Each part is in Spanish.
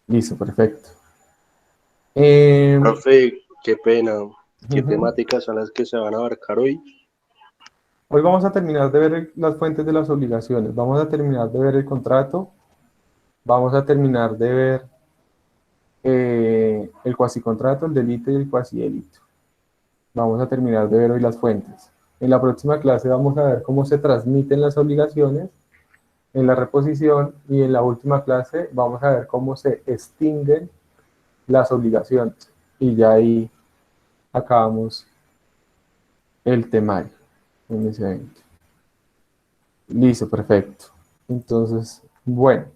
Listo, perfecto. Eh, Profe, qué pena. ¿Qué ujú. temáticas son las que se van a abarcar hoy? Hoy vamos a terminar de ver las fuentes de las obligaciones, vamos a terminar de ver el contrato, vamos a terminar de ver el cuasicontrato, el delito y el cuasidelito. Vamos a terminar de ver hoy las fuentes. En la próxima clase vamos a ver cómo se transmiten las obligaciones en la reposición y en la última clase vamos a ver cómo se extinguen las obligaciones. Y ya ahí acabamos el temario en ese evento. Listo, perfecto. Entonces, bueno,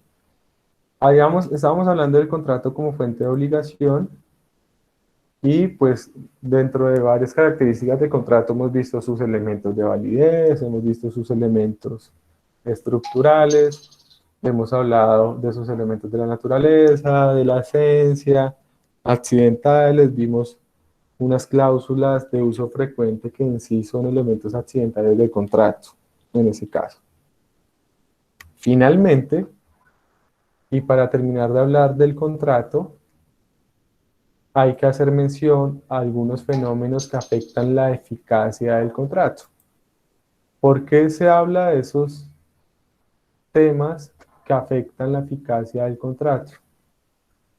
estábamos hablando del contrato como fuente de obligación y pues dentro de varias características del contrato hemos visto sus elementos de validez, hemos visto sus elementos estructurales, hemos hablado de sus elementos de la naturaleza, de la esencia, accidentales, vimos unas cláusulas de uso frecuente que en sí son elementos accidentales del contrato, en ese caso. Finalmente, y para terminar de hablar del contrato, hay que hacer mención a algunos fenómenos que afectan la eficacia del contrato. ¿Por qué se habla de esos temas que afectan la eficacia del contrato?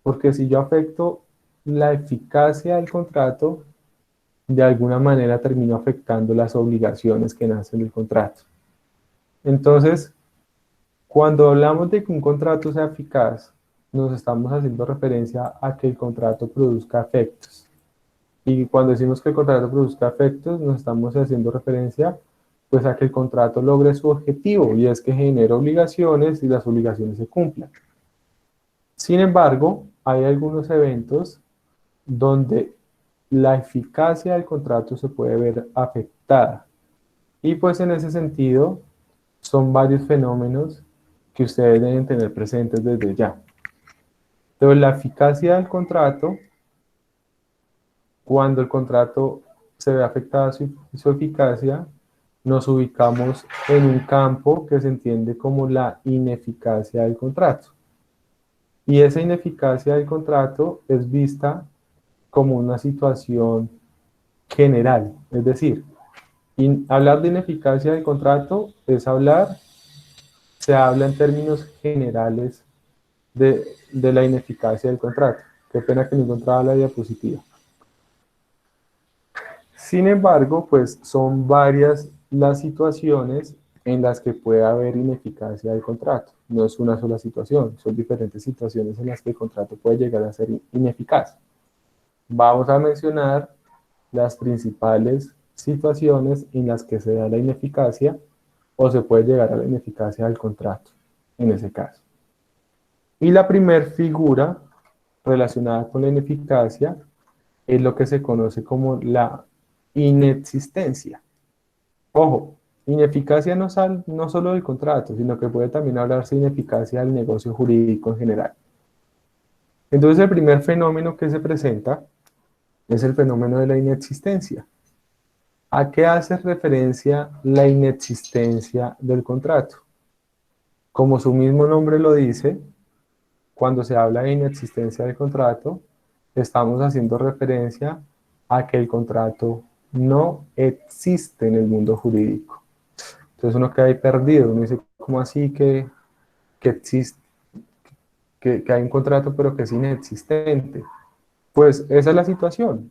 Porque si yo afecto la eficacia del contrato, de alguna manera termino afectando las obligaciones que nacen del contrato. Entonces, cuando hablamos de que un contrato sea eficaz, nos estamos haciendo referencia a que el contrato produzca efectos. Y cuando decimos que el contrato produzca efectos, nos estamos haciendo referencia pues a que el contrato logre su objetivo y es que genere obligaciones y las obligaciones se cumplan. Sin embargo, hay algunos eventos donde la eficacia del contrato se puede ver afectada. Y pues en ese sentido, son varios fenómenos que ustedes deben tener presentes desde ya. Entonces, la eficacia del contrato, cuando el contrato se ve afectada su eficacia, nos ubicamos en un campo que se entiende como la ineficacia del contrato. Y esa ineficacia del contrato es vista como una situación general, es decir, hablar de ineficacia del contrato es hablar, se habla en términos generales de la ineficacia del contrato. Qué pena que no encontraba la diapositiva. Sin embargo, pues son varias las situaciones en las que puede haber ineficacia del contrato. No es una sola situación, son diferentes situaciones en las que el contrato puede llegar a ser ineficaz. Vamos a mencionar las principales situaciones en las que se da la ineficacia o se puede llegar a la ineficacia del contrato, en ese caso. Y la primera figura relacionada con la ineficacia es lo que se conoce como la inexistencia. Ojo, ineficacia no solo del contrato, sino que puede también hablarse de ineficacia del negocio jurídico en general. Entonces el primer fenómeno que se presenta es el fenómeno de la inexistencia. ¿A qué hace referencia la inexistencia del contrato? Como su mismo nombre lo dice, cuando se habla de inexistencia del contrato, estamos haciendo referencia a que el contrato no existe en el mundo jurídico. Entonces uno queda ahí perdido, uno dice, ¿cómo así que existe, que hay un contrato pero que es inexistente? Pues esa es la situación.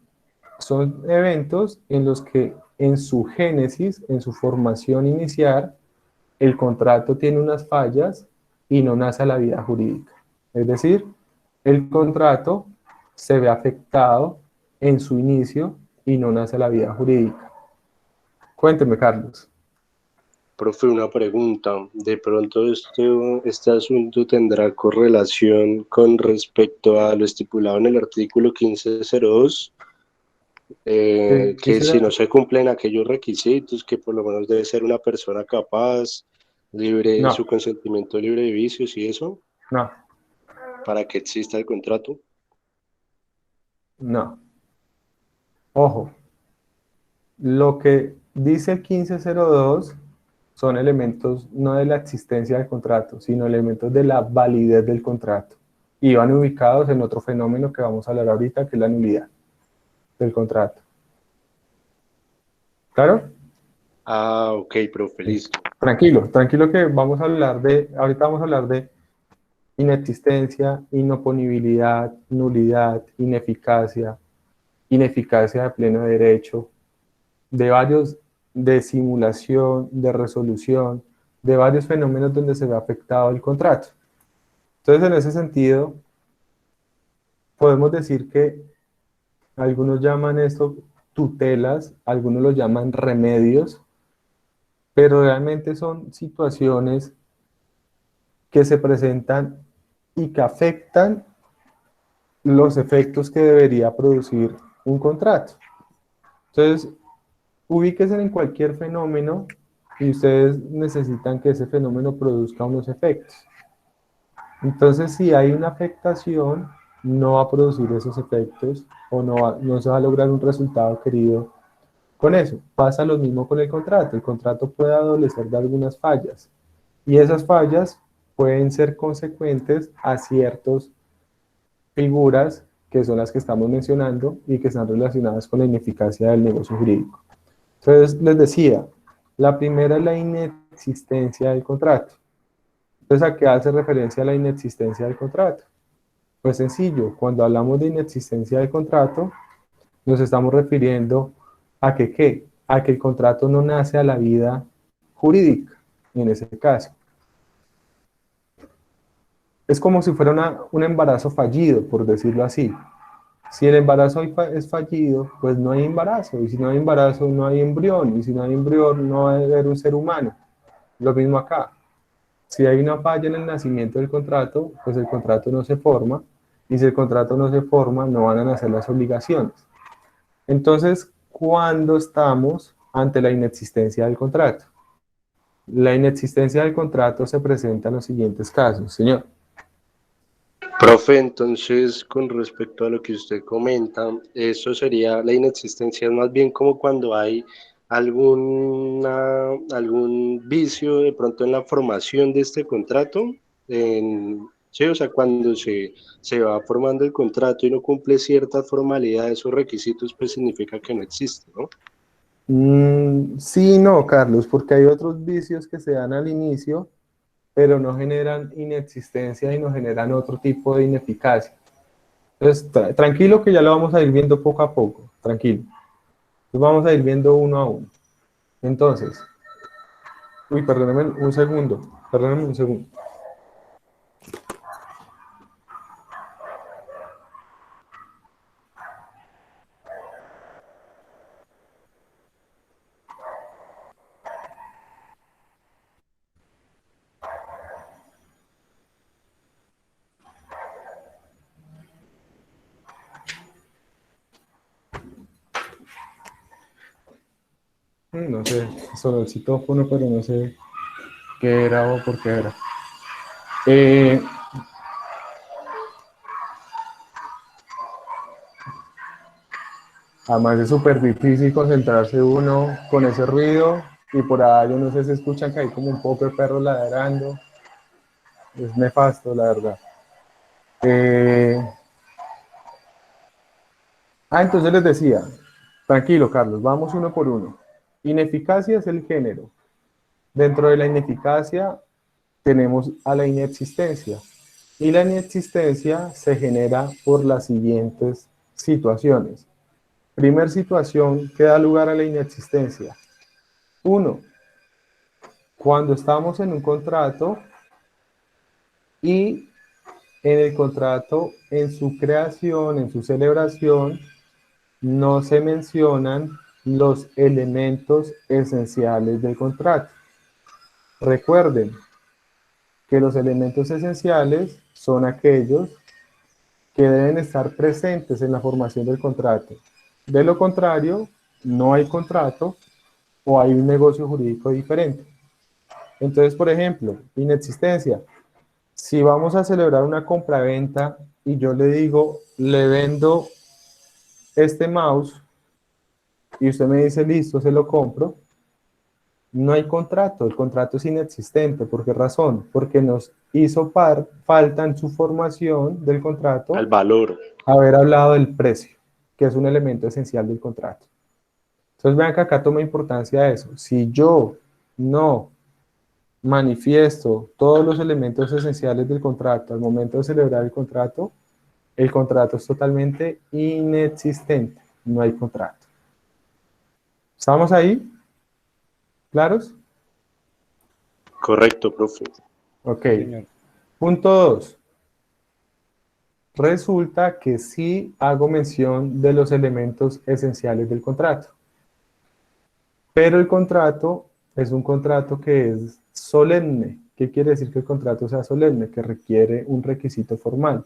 Son eventos en los que en su génesis, en su formación inicial, el contrato tiene unas fallas y no nace a la vida jurídica. Es decir, el contrato se ve afectado en su inicio y no nace a la vida jurídica. Cuénteme, Carlos. Profe, una pregunta. ¿De pronto este asunto tendrá correlación con respecto a lo estipulado en el artículo 1502? ¿Qué Que si será? no se cumplen aquellos requisitos, que por lo menos debe ser una persona capaz, libre, No, su consentimiento libre de vicios y eso, no, para que exista el contrato. no. Ojo, lo que dice el 1502 son elementos no de la existencia del contrato, sino elementos de la validez del contrato. y van ubicados en otro fenómeno que vamos a hablar ahorita, que es la nulidad del contrato. ¿Claro? Ah, ok, profe, listo. Tranquilo, tranquilo que vamos a hablar ahorita vamos a hablar de inexistencia, inoponibilidad, nulidad, ineficacia, ineficacia de pleno derecho, de varios, de simulación, de resolución, de varios fenómenos donde se ve afectado el contrato. Entonces, en ese sentido, podemos decir que algunos llaman esto tutelas, algunos lo llaman remedios, pero realmente son situaciones que se presentan y que afectan los efectos que debería producir un contrato. Entonces, ubíquense en cualquier fenómeno y ustedes necesitan que ese fenómeno produzca unos efectos. Entonces, si hay una afectación, no va a producir esos efectos o no se va a lograr un resultado querido con eso. Pasa lo mismo con el contrato. El contrato puede adolecer de algunas fallas y esas fallas pueden ser consecuentes a ciertas figuras que son las que estamos mencionando y que están relacionadas con la ineficacia del negocio jurídico. Entonces, les decía, la primera es la inexistencia del contrato. Entonces, ¿a qué hace referencia la inexistencia del contrato? Pues sencillo, cuando hablamos de inexistencia del contrato, nos estamos refiriendo a que, ¿qué? A que el contrato no nace a la vida jurídica, en ese caso. Es como si fuera un embarazo fallido, por decirlo así. Si el embarazo es fallido, pues no hay embarazo, y si no hay embarazo, no hay embrión, y si no hay embrión, no va a haber un ser humano. Lo mismo acá. Si hay una falla en el nacimiento del contrato, pues el contrato no se forma, y si el contrato no se forma, no van a nacer las obligaciones. Entonces, ¿cuándo estamos ante la inexistencia del contrato? La inexistencia del contrato se presenta en los siguientes casos, señor. Profe, entonces, con respecto a lo que usted comenta, eso sería la inexistencia, es más bien como cuando hay algún vicio de pronto en la formación de este contrato, sí, o sea, cuando se va formando el contrato y no cumple ciertas formalidades o requisitos, pues significa que no existe, ¿no? Sí, no, Carlos, porque hay otros vicios que se dan al inicio, pero no generan inexistencia y no generan otro tipo de ineficacia. Entonces, tranquilo que ya lo vamos a ir viendo poco a poco, tranquilo. Entonces vamos a ir viendo uno a uno. Entonces, perdónenme un segundo, perdónenme un segundo. No sé, solo el citófono, pero no sé qué era o por qué era. Además es súper difícil concentrarse uno con ese ruido y por ahí yo no sé si escuchan que hay como un poco de perros ladrando. Es nefasto, la verdad. Eh, entonces les decía, tranquilo Carlos, vamos uno por uno. Ineficacia es el género. Dentro de la ineficacia tenemos a la inexistencia. Y la inexistencia se genera por las siguientes situaciones. Primer situación que da lugar a la inexistencia. Uno, cuando estamos en un contrato y en el contrato, en su creación, en su celebración, no se mencionan los elementos esenciales del contrato. Recuerden que los elementos esenciales son aquellos que deben estar presentes en la formación del contrato. De lo contrario, no hay contrato o hay un negocio jurídico diferente. Entonces, por ejemplo, inexistencia. Si vamos a celebrar una compraventa y yo le digo, le vendo este mouse y usted me dice, listo, se lo compro, no hay contrato, el contrato es inexistente. ¿Por qué razón? Porque nos hizo falta en su formación del contrato al valor. haber hablado del precio, que es un elemento esencial del contrato. Entonces vean que acá toma importancia eso. Si yo no manifiesto todos los elementos esenciales del contrato al momento de celebrar el contrato es totalmente inexistente. No hay contrato. ¿Estamos ahí? ¿Claros? Correcto, profe. Ok. Sí, señor. Punto 2. Resulta que sí hago mención de los elementos esenciales del contrato. Pero el contrato es un contrato que es solemne. ¿Qué quiere decir que el contrato sea solemne? Que requiere un requisito formal.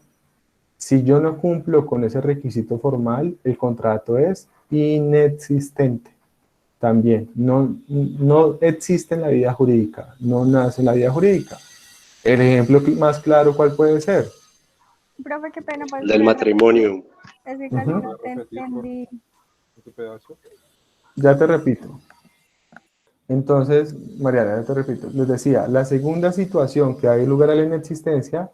Si yo no cumplo con ese requisito formal, el contrato es inexistente. También, no existe en la vida jurídica, no nace en la vida jurídica. El ejemplo más claro, ¿cuál puede ser? Profe, qué pena, ¿puedes Del volver a repetir? matrimonio. Es que casi Ujú. no te entendí. ¿Otro pedazo? Ya te repito. Entonces, Mariana, ya te repito. Les decía, la segunda situación que hay lugar a la inexistencia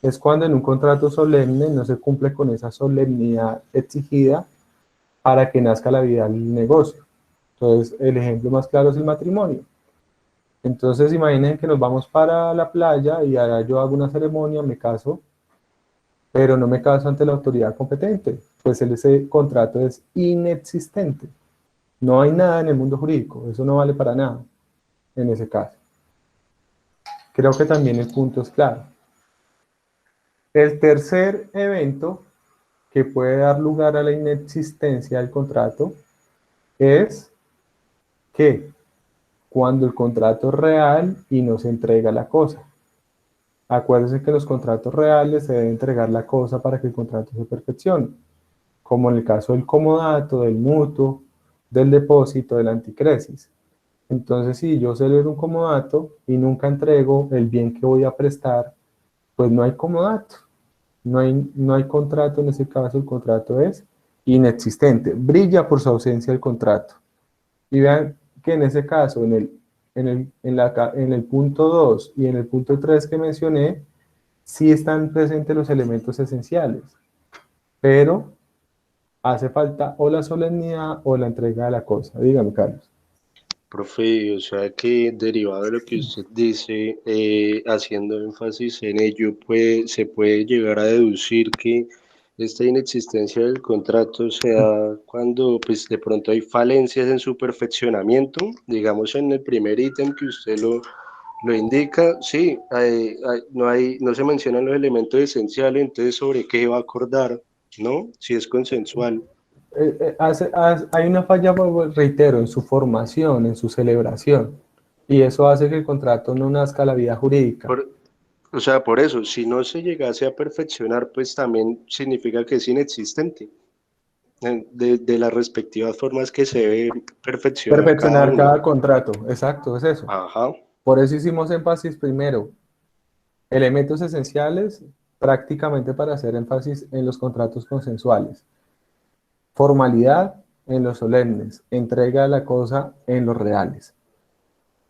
es cuando en un contrato solemne no se cumple con esa solemnidad exigida para que nazca la vida del negocio. Entonces, el ejemplo más claro es el matrimonio. Entonces, imaginen que nos vamos para la playa y allá yo hago una ceremonia, me caso, pero no me caso ante la autoridad competente, pues ese contrato es inexistente. No hay nada en el mundo jurídico, eso no vale para nada en ese caso. Creo que también el punto es claro. El tercer evento que puede dar lugar a la inexistencia del contrato es que cuando el contrato es real y no se entrega la cosa. Acuérdense que en los contratos reales se debe entregar la cosa para que el contrato se perfeccione, como en el caso del comodato, del mutuo, del depósito, del anticresis. Entonces, si yo celebro un comodato y nunca entrego el bien que voy a prestar, pues no hay comodato, no hay contrato, en ese caso el contrato es inexistente, brilla por su ausencia el contrato. Y vean que en ese caso, en el punto 2 y en el punto 3 que mencioné, sí están presentes los elementos esenciales, pero hace falta o la solemnidad o la entrega de la cosa. Dígame, Carlos. Profe, o sea que derivado de lo que usted dice, haciendo énfasis en ello, se puede llegar a deducir que esta inexistencia del contrato se da cuando pues, de pronto hay falencias en su perfeccionamiento, digamos en el primer ítem que usted lo indica, sí, no se mencionan los elementos esenciales, entonces sobre qué va a acordar, ¿no? Si es consensual. Hay una falla, reitero, en su formación, en su celebración, y eso hace que el contrato no nazca a la vida jurídica. O sea, por eso, si no se llegase a perfeccionar, pues también significa que es inexistente de las respectivas formas que se debe perfeccionar cada Perfeccionar uno. cada contrato, exacto, es eso. Ajá, Por eso hicimos énfasis primero, elementos esenciales, prácticamente para hacer énfasis en los contratos consensuales. Formalidad en los solemnes, entrega de la cosa en los reales.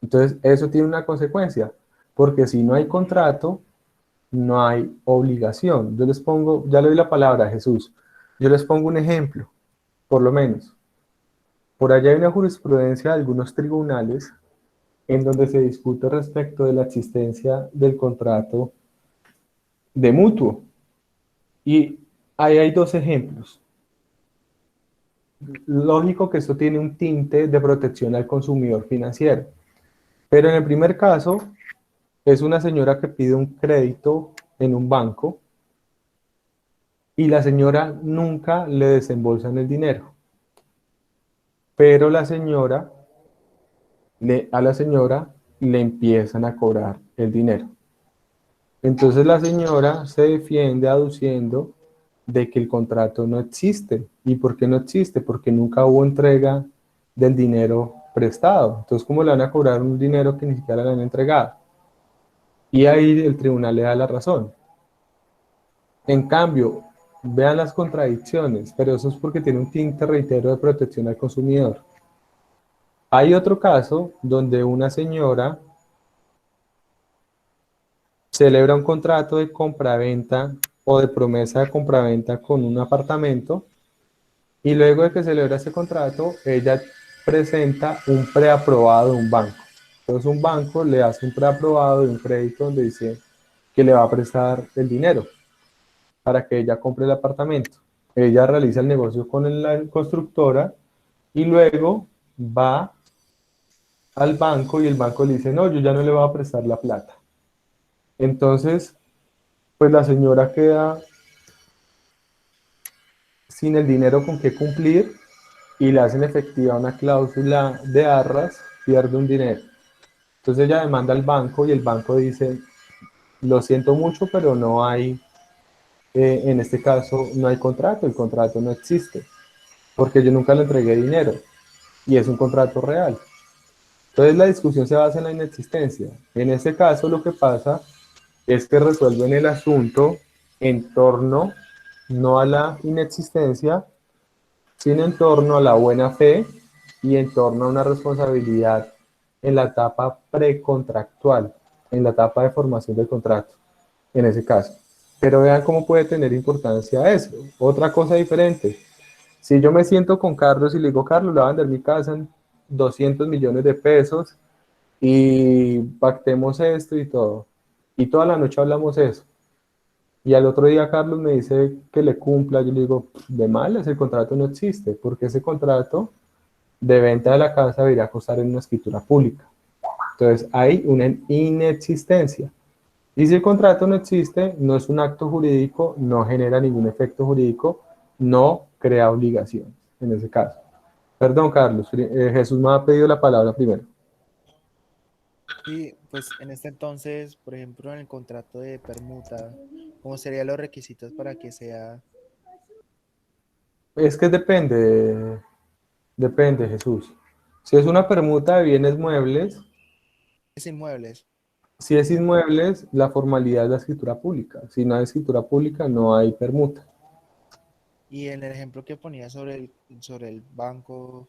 Entonces, eso tiene una consecuencia, porque si no hay contrato, no hay obligación. Yo les pongo, ya le doy la palabra a Jesús, yo les pongo un ejemplo, por lo menos. Por allá hay una jurisprudencia de algunos tribunales en donde se discute respecto de la existencia del contrato de mutuo. Y ahí hay dos ejemplos. Lógico que esto tiene un tinte de protección al consumidor financiero. Pero en el primer caso, es una señora que pide un crédito en un banco y la señora nunca le desembolsan el dinero. Pero a la señora le empiezan a cobrar el dinero. Entonces la señora se defiende aduciendo de que el contrato no existe. ¿Y por qué no existe? Porque nunca hubo entrega del dinero prestado. Entonces, ¿cómo le van a cobrar un dinero que ni siquiera le han entregado? Y ahí el tribunal le da la razón. En cambio, vean las contradicciones, pero eso es porque tiene un tinte, reitero, de protección al consumidor. Hay otro caso donde una señora celebra un contrato de compraventa o de promesa de compraventa con un apartamento y luego de que celebra ese contrato, ella presenta un preaprobado de un banco. Entonces un banco le hace un preaprobado de un crédito donde dice que le va a prestar el dinero para que ella compre el apartamento. Ella realiza el negocio con la constructora y luego va al banco y el banco le dice, no, yo ya no le voy a prestar la plata. Entonces, pues la señora queda sin el dinero con que cumplir y le hacen efectiva una cláusula de arras, pierde un dinero. Entonces ella demanda al banco y el banco dice, lo siento mucho, pero no hay, en este caso, no hay contrato, el contrato no existe, porque yo nunca le entregué dinero y es un contrato real. Entonces la discusión se basa en la inexistencia. En este caso lo que pasa es que resuelven el asunto en torno no a la inexistencia, sino en torno a la buena fe y en torno a una responsabilidad en la etapa precontractual, en la etapa de formación del contrato, en ese caso. Pero vean cómo puede tener importancia eso. Otra cosa diferente. Si yo me siento con Carlos y le digo, Carlos, le voy a vender mi casa en 200 millones de pesos y pactemos esto y todo. Y toda la noche hablamos eso. Y al otro día Carlos me dice que le cumpla. Yo le digo, de malas, el contrato no existe, porque ese contrato de venta de la casa debería costar en una escritura pública. Entonces hay una inexistencia. Y si el contrato no existe, no es un acto jurídico, no genera ningún efecto jurídico, no crea obligación en ese caso. Perdón, Carlos, Jesús me ha pedido la palabra primero. Sí, pues en este entonces, por ejemplo, en el contrato de permuta, ¿cómo serían los requisitos para que sea Es que depende, Jesús. Si es una permuta de bienes muebles, es inmuebles? si es inmuebles, la formalidad es la escritura pública. Si no hay escritura pública, no hay permuta. Y en el ejemplo que ponía sobre el banco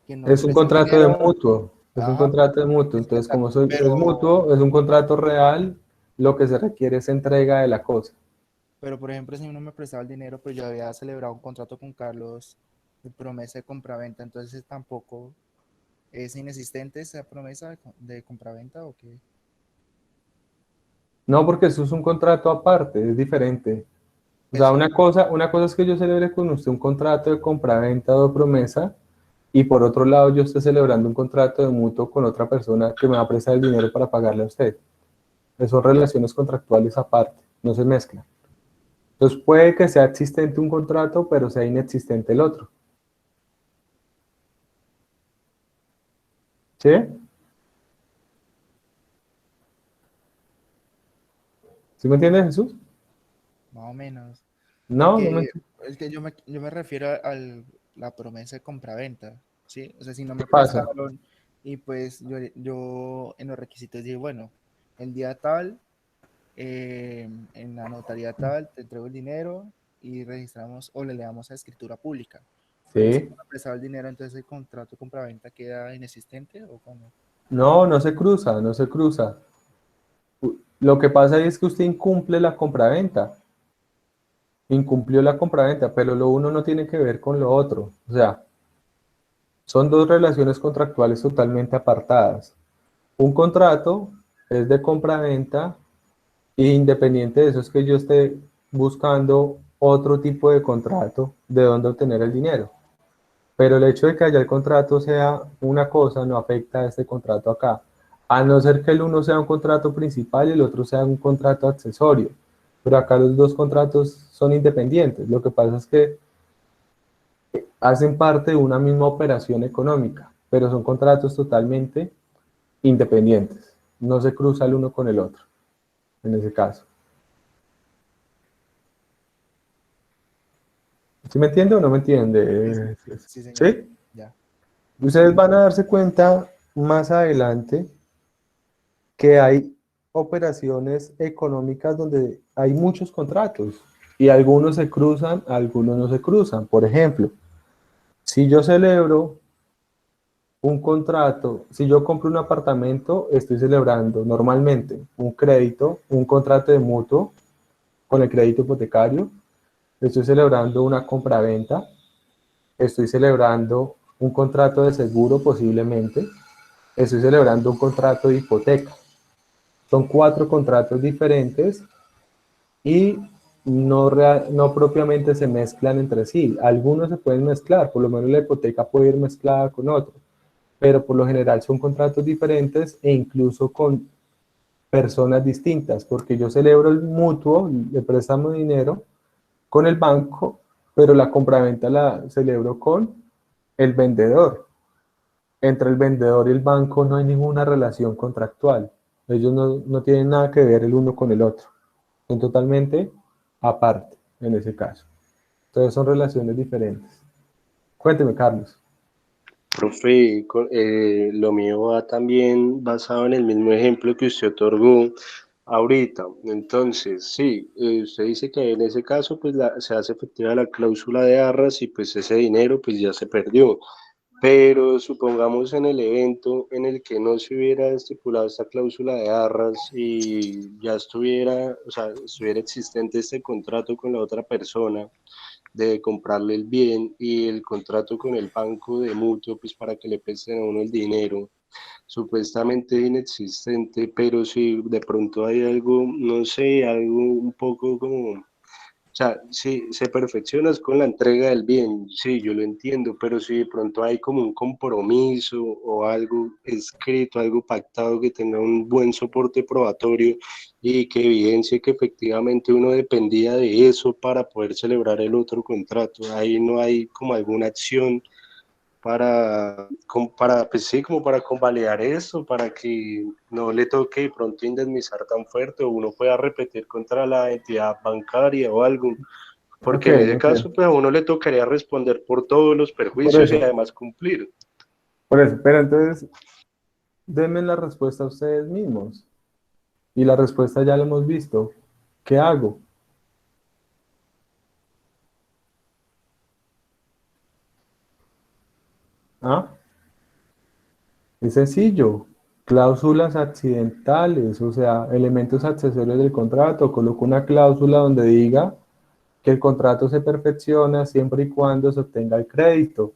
que no Es un presta el contrato de dinero, mutuo. Es un ajá, contrato de mutuo. es Entonces, como exacto, es mutuo, es un contrato real, lo que se requiere es entrega de la cosa. pero por ejemplo, si uno me prestaba el dinero, pues yo había celebrado un contrato con Carlos de promesa de compraventa, entonces tampoco es inexistente esa promesa de compraventa o qué. No, porque eso es un contrato aparte, es diferente. O sea, Eso, una cosa es que yo celebre con usted un contrato de compraventa o de promesa, y por otro lado yo esté celebrando un contrato de mutuo con otra persona que me va a prestar el dinero para pagarle a usted. Esas son relaciones contractuales aparte, no se mezclan. Entonces puede que sea existente un contrato, pero sea inexistente el otro. ¿Sí? ¿Sí me entiende, Jesús? más o menos. No, no me Porque entiende. es que yo me refiero a la promesa de compraventa, ¿sí? O sea, si no ¿Qué me pasa? prestaron y pues yo en los requisitos dije, bueno, el día tal, en la notaría tal, te entrego el dinero y registramos o le damos a escritura pública. Pero si Sí. no me prestaba el dinero, entonces el contrato de compraventa queda inexistente o cómo. No, no se cruza, no se cruza. Lo que pasa es que usted incumple la compraventa. Incumplió la compraventa, pero lo uno no tiene que ver con lo otro. O sea, son dos relaciones contractuales totalmente apartadas. Un contrato es de compraventa e independiente de eso es que yo esté buscando otro tipo de contrato de dónde obtener el dinero. Pero el hecho de que haya el contrato sea una cosa no afecta a este contrato acá. A no ser que el uno sea un contrato principal y el otro sea un contrato accesorio. Pero acá los dos contratos son independientes. Lo que pasa es que hacen parte de una misma operación económica, pero son contratos totalmente independientes. No se cruza el uno con el otro, en ese caso. ¿Sí me entiende o no me Sí, sí, entiende? sí, señor. ¿Sí? Ya. Ustedes van a darse cuenta más adelante que hay operaciones económicas donde hay muchos contratos y algunos se cruzan, algunos no se cruzan. Por ejemplo, si yo celebro un contrato, si yo compro un apartamento, estoy celebrando normalmente un crédito, un contrato de mutuo con el crédito hipotecario, estoy celebrando una compraventa, estoy celebrando un contrato de seguro posiblemente, estoy celebrando un contrato de hipoteca. Son 4 contratos diferentes y no propiamente se mezclan entre sí. Algunos se pueden mezclar, por lo menos la hipoteca puede ir mezclada con otro, pero por lo general son contratos diferentes e incluso con personas distintas, porque yo celebro el mutuo, le préstamo dinero con el banco, pero la compraventa la celebro con el vendedor. Entre el vendedor y el banco no hay ninguna relación contractual. Ellos no tienen nada que ver el uno con el otro. Son totalmente aparte en ese caso. Entonces son relaciones diferentes. Cuénteme, Carlos. Profe, lo mío va también basado en el mismo ejemplo que usted otorgó ahorita. Entonces, sí, usted dice que en ese caso pues se hace efectiva la cláusula de arras y pues ese dinero pues ya se perdió. Pero supongamos en el evento en el que no se hubiera estipulado esta cláusula de arras y ya estuviera, o sea, estuviera existente este contrato con la otra persona de comprarle el bien y el contrato con el banco de mutuo, pues para que le presten a uno el dinero, supuestamente inexistente, pero si de pronto hay algo, no sé, algo un poco como, o sea, si se perfecciona es con la entrega del bien, sí, yo lo entiendo, pero si de pronto hay como un compromiso o algo escrito, algo pactado que tenga un buen soporte probatorio y que evidencie que efectivamente uno dependía de eso para poder celebrar el otro contrato, ahí no hay como alguna acción pues sí, como para convalidar eso, para que no le toque de pronto indemnizar tan fuerte o uno pueda repetir contra la entidad bancaria o algo, Ok, porque en ese ok. caso pues a uno le tocaría responder por todos los Por perjuicios y eso, además cumplir. por eso. Pero entonces, denme la respuesta a ustedes mismos. Y la respuesta ya la hemos visto. ¿Qué hago? ¿Ah? Es sencillo. Cláusulas accidentales, o sea, elementos accesorios del contrato. Coloco una cláusula donde diga que el contrato se perfecciona siempre y cuando se obtenga el crédito.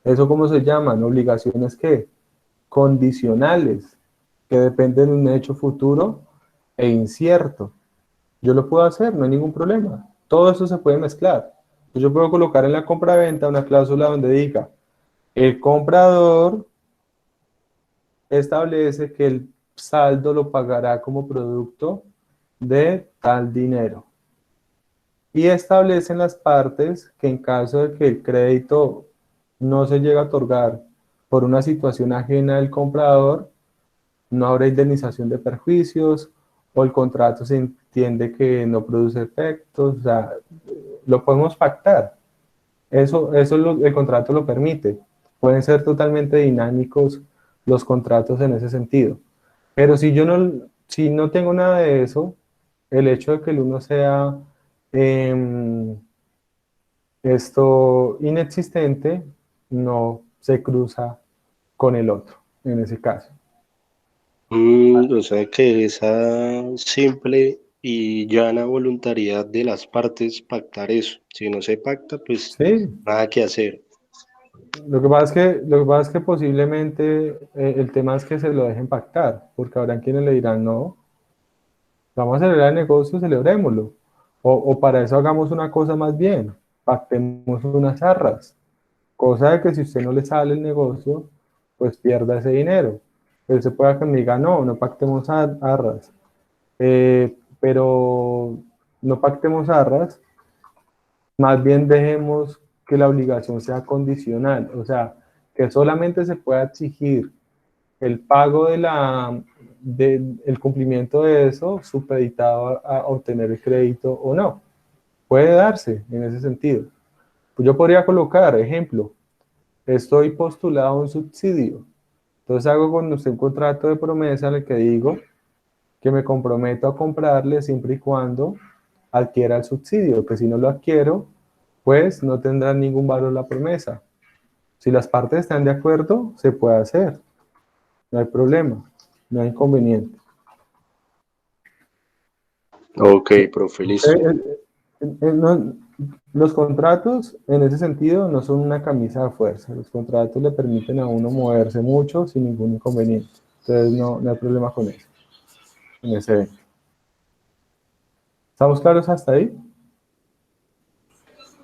¿Eso cómo se llaman? Obligaciones ¿qué? Condicionales, que dependen de un hecho futuro e incierto. Yo lo puedo hacer, no hay ningún problema. Todo eso se puede mezclar. Yo puedo colocar en la compra-venta una cláusula donde diga, el comprador establece que el saldo lo pagará como producto de tal dinero. Y establecen las partes que en caso de que el crédito no se llegue a otorgar por una situación ajena del comprador, no habrá indemnización de perjuicios o el contrato se entiende que no produce efectos, o sea, lo podemos pactar. El contrato lo permite. Pueden ser totalmente dinámicos los contratos en ese sentido. Pero si no tengo nada de eso, el hecho de que el uno sea em, esto inexistente no se cruza con el otro en ese caso. O sea que esa simple y llana voluntariedad de las partes pactar eso. Si no se pacta, pues Sí, nada que hacer. lo que pasa es que posiblemente el tema es que se lo dejen pactar, porque habrán quienes le dirán, no, vamos a celebrar el negocio, celebrémoslo. O para eso hagamos una cosa más bien, pactemos unas arras, cosa de que si usted no le sale el negocio, pues pierda ese dinero. Pero se pueda que me diga, no, no pactemos arras, pero no pactemos arras, más bien dejemos que la obligación sea condicional, o sea, que solamente se pueda exigir el pago el cumplimiento de eso supeditado a obtener el crédito o no. Puede darse en ese sentido. Pues yo podría colocar, ejemplo, estoy postulado a un subsidio. Entonces hago con usted un contrato de promesa en el que digo que me comprometo a comprarle siempre y cuando adquiera el subsidio, que si no lo adquiero, pues no tendrá ningún valor la promesa. Si las partes están de acuerdo, se puede hacer. No hay problema, no hay inconveniente. Ok, profe, listo. No, los contratos, en ese sentido, no son una camisa de fuerza. Los contratos le permiten a uno moverse mucho sin ningún inconveniente. Entonces, no hay problema con eso, en ese evento. ¿Estamos claros hasta ahí?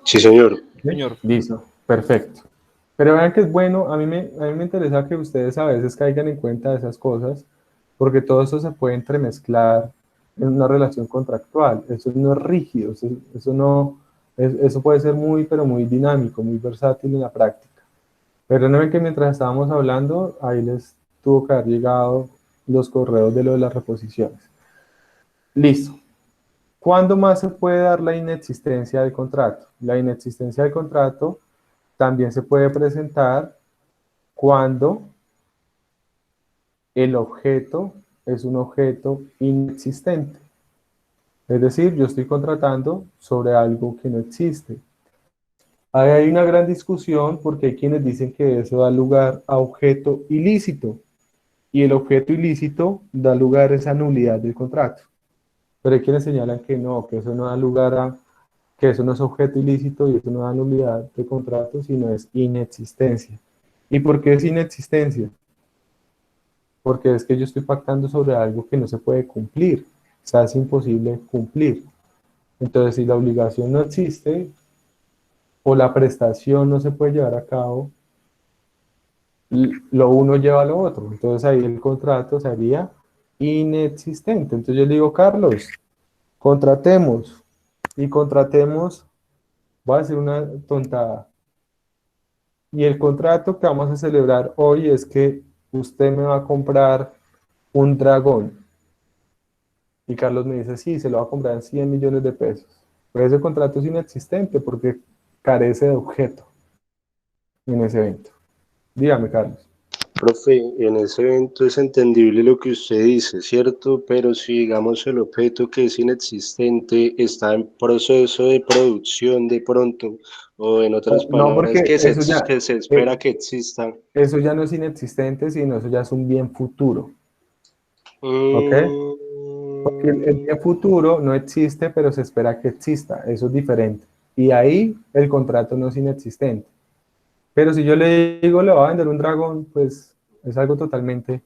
Sí, señor. ¿Sí? Señor. Listo, perfecto. Pero vean que es bueno, a mí me interesa que ustedes a veces caigan en cuenta de esas cosas, porque todo eso se puede entremezclar en una relación contractual. Eso no es rígido, eso no, eso puede ser muy, pero muy dinámico, muy versátil en la práctica. Perdónenme que mientras estábamos hablando, ahí les tuvo que haber llegado los correos de lo de las reposiciones. Listo. ¿Cuándo más se puede dar la inexistencia del contrato? La inexistencia del contrato también se puede presentar cuando el objeto es un objeto inexistente. Es decir, yo estoy contratando sobre algo que no existe. Ahí hay una gran discusión porque hay quienes dicen que eso da lugar a objeto ilícito y el objeto ilícito da lugar a esa nulidad del contrato. Pero hay quienes señalan que no, que eso no da lugar a, que eso no es objeto ilícito y eso no da nulidad de contrato, sino es inexistencia. ¿Y por qué es inexistencia? Porque es que yo estoy pactando sobre algo que no se puede cumplir, o sea, es imposible cumplir. Entonces, si la obligación no existe o la prestación no se puede llevar a cabo, lo uno lleva a lo otro. Entonces, ahí el contrato sería inexistente. Entonces, yo le digo, Carlos, contratemos y contratemos, voy a decir una tontada. Y el contrato que vamos a celebrar hoy es que usted me va a comprar un dragón. Y Carlos me dice, sí, se lo va a comprar en 100 millones de pesos. Pero ese contrato es inexistente porque carece de objeto en ese evento. Dígame, Carlos. Profe, en ese evento es entendible lo que usted dice, ¿cierto? Pero si digamos el objeto que es inexistente está en proceso de producción de pronto, o en otras No, palabras, porque que se espera que exista. eso ya no es inexistente, sino eso ya es un bien futuro. ¿Ok? Porque el Mm, bien futuro no existe, pero se espera que exista. Eso es diferente. Y ahí el contrato no es inexistente. Pero si yo le digo, le voy a vender un dragón, pues es algo totalmente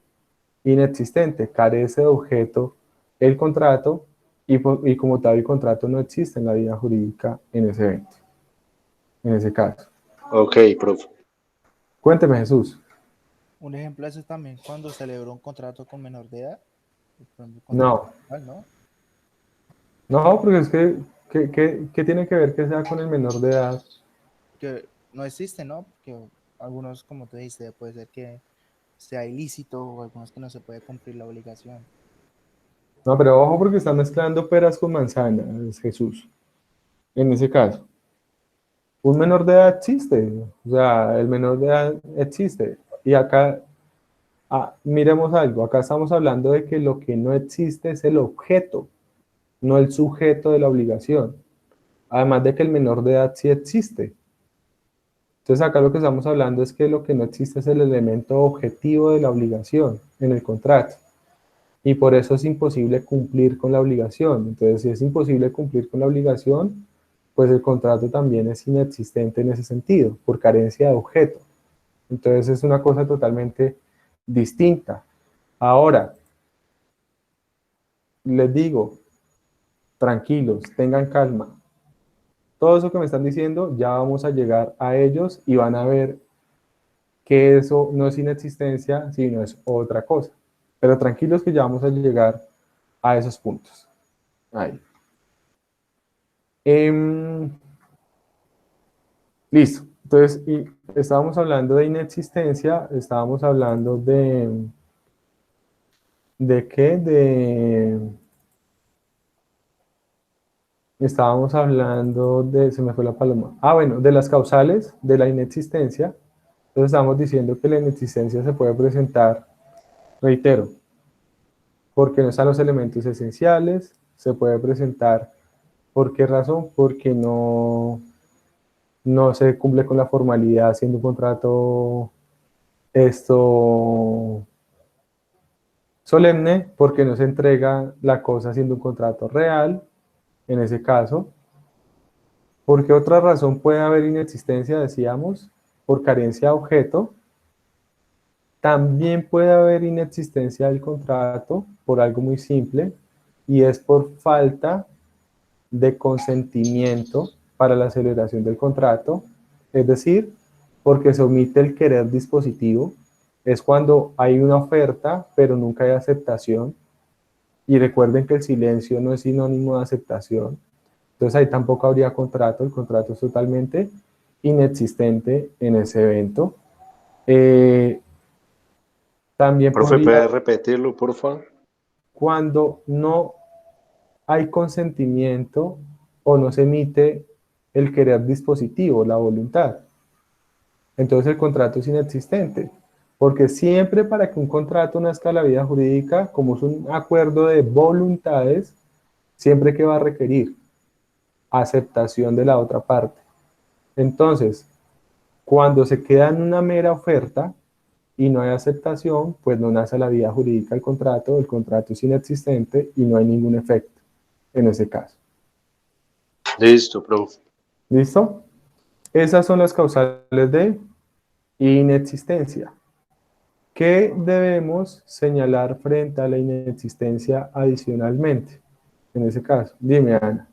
inexistente. Carece de objeto el contrato y como tal el contrato no existe en la vida jurídica en ese evento, en ese caso. ok, profe. Cuénteme, Jesús. Un ejemplo de eso también cuando celebró un contrato con menor de edad, por ejemplo, contrato No, sexual, ¿no? no, porque es que, ¿qué tiene que ver que sea con el menor de edad? Que no existe, ¿no? Que algunos, como tú dijiste, puede ser que sea ilícito o algunos que no se puede cumplir la obligación. No, pero ojo porque está mezclando peras con manzanas, Jesús, en ese caso. Un menor de edad existe, o sea, el menor de edad existe. Y acá, miremos algo, acá estamos hablando de que lo que no existe es el objeto, no el sujeto de la obligación. Además de que el menor de edad sí existe. Entonces acá lo que estamos hablando es que lo que no existe es el elemento objetivo de la obligación en el contrato. Y por eso es imposible cumplir con la obligación. Entonces, si es imposible cumplir con la obligación, pues el contrato también es inexistente en ese sentido, por carencia de objeto. Entonces es una cosa totalmente distinta. Ahora, les digo, tranquilos, tengan calma. Todo eso que me están diciendo, ya vamos a llegar a ellos y van a ver que eso no es inexistencia, sino es otra cosa. Pero tranquilos que ya vamos a llegar a esos puntos. Ahí. Listo. Entonces, estábamos hablando de inexistencia, estábamos hablando ¿de qué? Estábamos hablando se me fue la paloma. Ah, bueno, de las causales de la inexistencia. Entonces, estamos diciendo que la inexistencia se puede presentar, reitero, porque no están los elementos esenciales, se puede presentar, ¿por qué razón? Porque no no se cumple con la formalidad haciendo un contrato solemne, porque no se entrega la cosa haciendo un contrato real, en ese caso. ¿Por qué otra razón puede haber inexistencia? Decíamos, por carencia de objeto. También puede haber inexistencia del contrato por algo muy simple, y es por falta de consentimiento para la celebración del contrato, es decir, porque se omite el querer dispositivo. Es cuando hay una oferta, pero nunca hay aceptación. Y recuerden que el silencio no es sinónimo de aceptación. Entonces ahí tampoco habría contrato, el contrato es totalmente inexistente en ese evento. También Profe, podría, ¿puede repetirlo, por favor? cuando no hay consentimiento o no se emite el querer dispositivo, la voluntad. Entonces el contrato es inexistente, porque siempre para que un contrato nazca a la vida jurídica, como es un acuerdo de voluntades, siempre que va a requerir aceptación de la otra parte. Entonces, cuando se queda en una mera oferta y no hay aceptación, pues no nace la vida jurídica del contrato, el contrato es inexistente y no hay ningún efecto en ese caso. Listo, profe. ¿Listo? Esas son las causales de inexistencia. ¿Qué debemos señalar frente a la inexistencia adicionalmente? En ese caso, dime, Ana.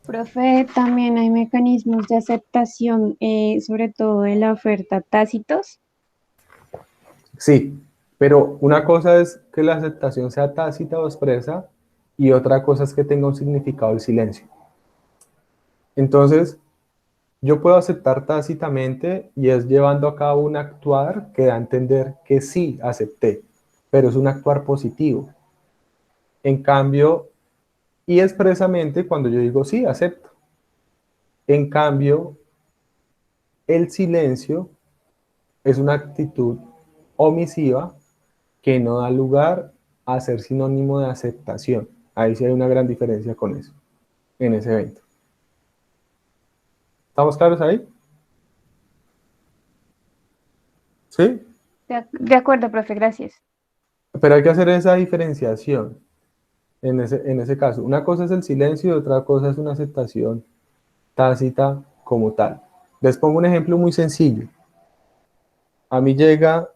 Profe, también hay mecanismos de aceptación, sobre todo de la oferta tácitos. Sí, pero una cosa es que la aceptación sea tácita o expresa y otra cosa es que tenga un significado el silencio. Entonces, yo puedo aceptar tácitamente y es llevando a cabo un actuar que da a entender que sí acepté, pero es un actuar positivo. En cambio, y expresamente cuando yo digo sí, acepto. En cambio, el silencio es una actitud omisiva que no da lugar a ser sinónimo de aceptación. Ahí sí hay una gran diferencia con eso, en ese evento. ¿Estamos claros ahí? ¿Sí? De acuerdo, profe, gracias. Pero hay que hacer esa diferenciación en ese caso. Una cosa es el silencio y otra cosa es una aceptación tácita como tal. Les pongo un ejemplo muy sencillo. A mí llega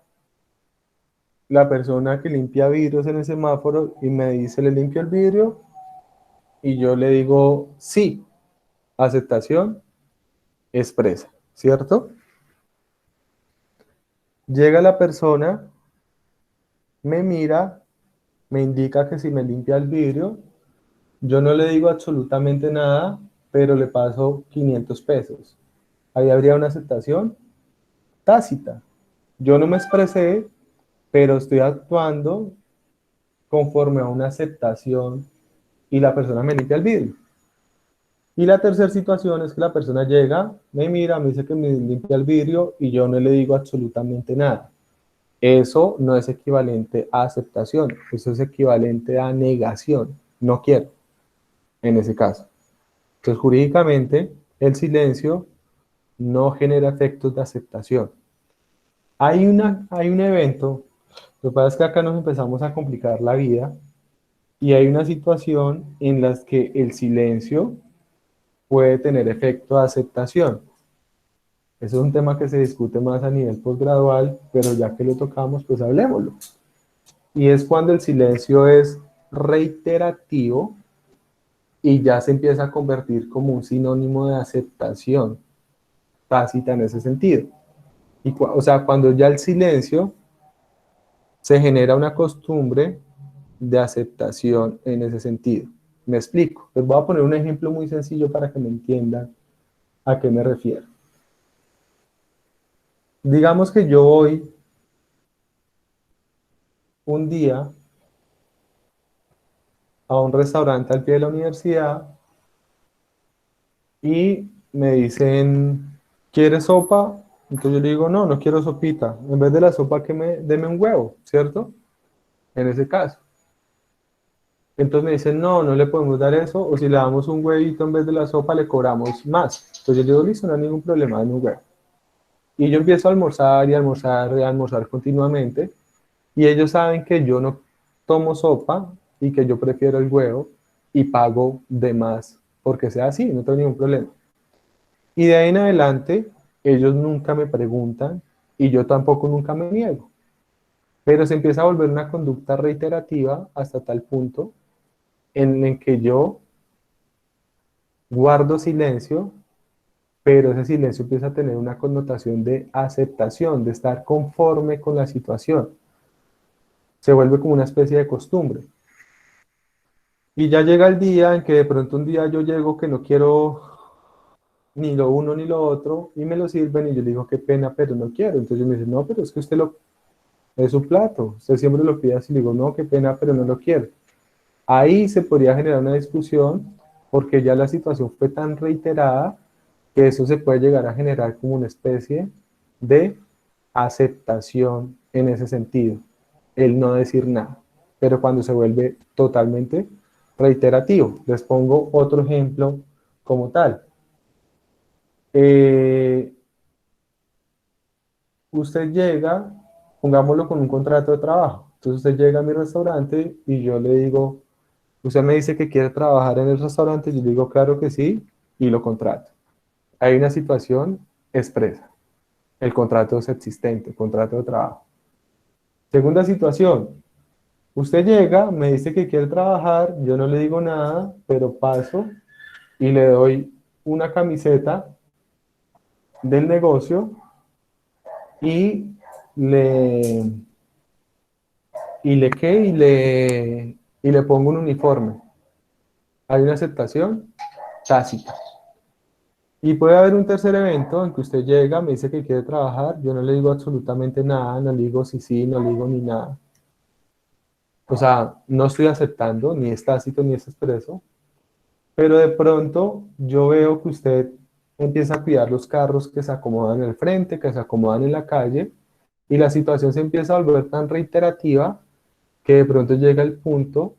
la persona que limpia vidrios en el semáforo y me dice, ¿le limpio el vidrio? Y yo le digo, sí, aceptación expresa, ¿cierto? Llega la persona, me mira, me indica que si me limpia el vidrio, yo no le digo absolutamente nada, pero le paso 500 pesos. Ahí habría una aceptación tácita. Yo no me expresé, pero estoy actuando conforme a una aceptación y la persona me limpia el vidrio. Y la tercera situación es que la persona llega, me mira, me dice que me limpia el vidrio y yo no le digo absolutamente nada. Eso no es equivalente a aceptación, eso es equivalente a negación. No quiero, en ese caso. Entonces, jurídicamente, el silencio no genera efectos de aceptación. Hay un evento, lo que pasa es que acá nos empezamos a complicar la vida y hay una situación en la que el silencio puede tener efecto de aceptación. Eso es un tema que se discute más a nivel posgradual, pero ya que lo tocamos, pues hablemoslo. Y es cuando el silencio es reiterativo y ya se empieza a convertir como un sinónimo de aceptación tácita en ese sentido. Y, o sea, cuando ya el silencio se genera una costumbre de aceptación en ese sentido. Me explico. Les voy a poner un ejemplo muy sencillo para que me entiendan a qué me refiero. Digamos que yo voy un día a un restaurante al pie de la universidad y me dicen, ¿quieres sopa? Entonces yo le digo, no, no quiero sopita. En vez de la sopa, deme un huevo, ¿cierto? En ese caso. Entonces me dicen, no, no le podemos dar eso, o si le damos un huevito en vez de la sopa, le cobramos más. Entonces yo digo, listo, no hay ningún problema, en un huevo. Y yo empiezo a almorzar y almorzar y almorzar continuamente, y ellos saben que yo no tomo sopa y que yo prefiero el huevo y pago de más porque sea así, no tengo ningún problema. Y de ahí en adelante, ellos nunca me preguntan y yo tampoco nunca me niego. Pero se empieza a volver una conducta reiterativa hasta tal punto en el que yo guardo silencio, pero ese silencio empieza a tener una connotación de aceptación, de estar conforme con la situación. Se vuelve como una especie de costumbre. Y ya llega el día en que de pronto un día yo llego que no quiero ni lo uno ni lo otro y me lo sirven y yo digo, qué pena, pero no quiero. Entonces me dicen, no, pero es que usted lo, es su plato, usted siempre lo pide así. Le digo, no, qué pena, pero no lo quiero. Ahí se podría generar una discusión porque ya la situación fue tan reiterada que eso se puede llegar a generar como una especie de aceptación en ese sentido, el no decir nada, pero cuando se vuelve totalmente reiterativo. Les pongo otro ejemplo como tal. Eh, Usted llega, pongámoslo con un contrato de trabajo, entonces usted llega a mi restaurante y yo le digo, usted me dice que quiere trabajar en el restaurante, yo le digo, claro que sí, y lo contrato. Hay una situación expresa. El contrato es existente, el contrato de trabajo. Segunda situación, usted llega, me dice que quiere trabajar, yo no le digo nada, pero paso y le doy una camiseta del negocio y le, y le pongo un uniforme. Hay una aceptación tácita. Y puede haber un tercer evento en que usted llega, me dice que quiere trabajar, yo no le digo absolutamente nada, no le digo sí, no le digo ni nada. O sea, no estoy aceptando, ni es tácito ni es expreso, pero de pronto yo veo que usted empieza a cuidar los carros que se acomodan en el frente, que se acomodan en la calle, y la situación se empieza a volver tan reiterativa que de pronto llega el punto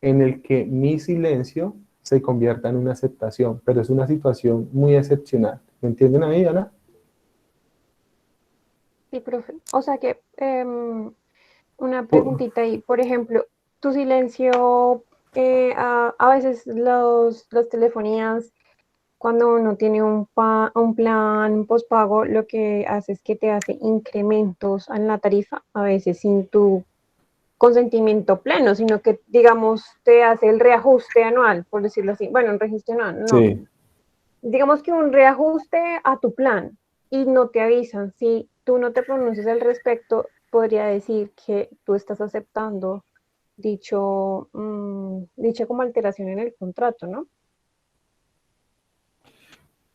en el que mi silencio se convierta en una aceptación, pero es una situación muy excepcional. ¿Me entienden ahí, Ana? Sí, profe. O sea que una Po- preguntita ahí. Por ejemplo, tu silencio, a veces las telefonías, cuando uno tiene un plan postpago, lo que hace es que te hace incrementos en la tarifa, a veces sin tu consentimiento pleno, sino que, digamos, te hace el reajuste anual, por decirlo así. Bueno, un reajuste anual, no. Sí, Digamos que un reajuste a tu plan y no te avisan. Si tú no te pronuncias al respecto, podría decir que tú estás aceptando dicha como alteración en el contrato, ¿no?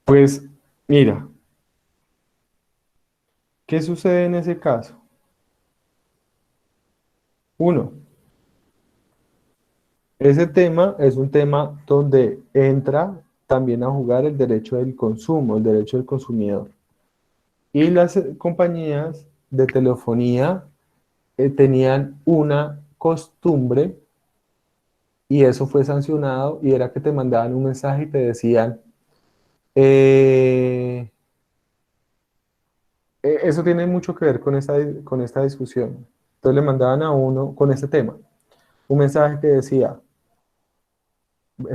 pues mira, ¿qué sucede en ese caso? Uno, ese tema es un tema donde entra también a jugar el derecho del consumo, el derecho del consumidor. Y las compañías de telefonía tenían una costumbre y eso fue sancionado y era que te mandaban un mensaje y te decían, eh, eso tiene mucho que ver con esta discusión. Entonces le mandaban a uno con este tema un mensaje que decía,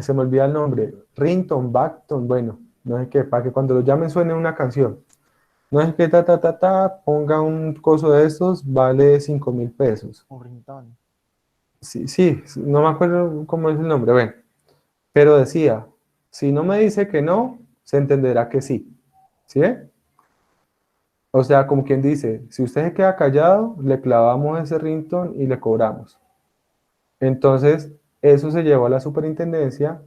se me olvida el nombre, Rington, Backton, bueno, no sé qué, para que cuando lo llamen suene una canción. No sé qué, ponga un coso de estos, vale 5.000 pesos. Un ringtone. Sí, sí, no me acuerdo cómo es el nombre, bueno, pero decía, si no me dice que no, se entenderá que sí. ¿Sí? O sea, como quien dice, si usted se queda callado, le clavamos ese ringtone y le cobramos. Entonces, eso se llevó a la superintendencia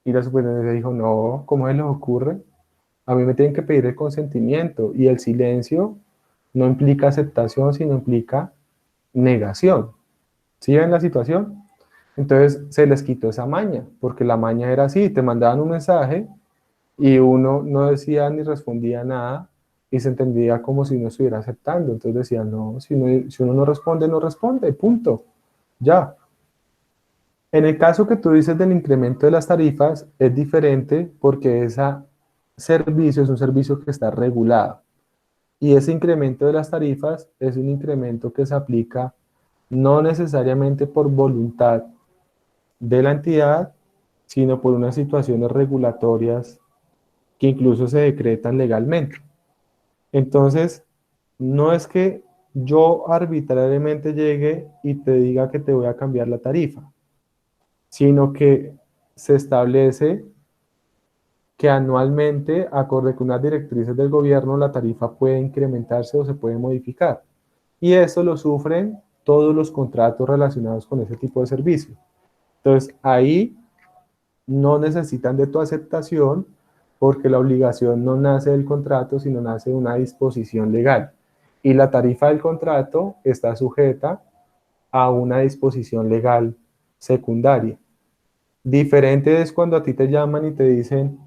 y la superintendencia dijo, no, ¿cómo se les ocurre? A mí me tienen que pedir el consentimiento y el silencio no implica aceptación, sino implica negación. ¿Sí ven la situación? Entonces se les quitó esa maña, porque la maña era así, te mandaban un mensaje y uno no decía ni respondía nada y se entendía como si no estuviera aceptando. Entonces decían, no, si uno no responde, no responde, punto, ya. En el caso que tú dices del incremento de las tarifas, es diferente porque ese servicio es un servicio que está regulado. Y ese incremento de las tarifas es un incremento que se aplica no necesariamente por voluntad de la entidad, sino por unas situaciones regulatorias que incluso se decretan legalmente. Entonces, no es que yo arbitrariamente llegue y te diga que te voy a cambiar la tarifa, sino que se establece que anualmente, acorde con unas directrices del gobierno, la tarifa puede incrementarse o se puede modificar. Y eso lo sufren todos los contratos relacionados con ese tipo de servicio. Entonces, ahí no necesitan de tu aceptación porque la obligación no nace del contrato, sino nace de una disposición legal. Y la tarifa del contrato está sujeta a una disposición legal secundaria. Diferente es cuando a ti te llaman y te dicen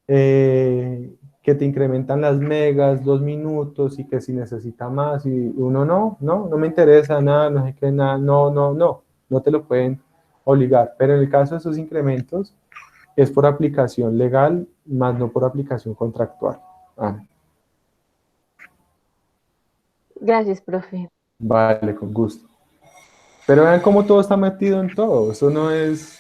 que te incrementan las megas, 2 minutos y que si necesita más y uno no me interesa nada, no sé qué, nada, no te lo pueden obligar. Pero en el caso de esos incrementos es por aplicación legal, más no por aplicación contractual. Gracias, profe. Vale, con gusto. Pero vean cómo todo está metido en todo. Eso no es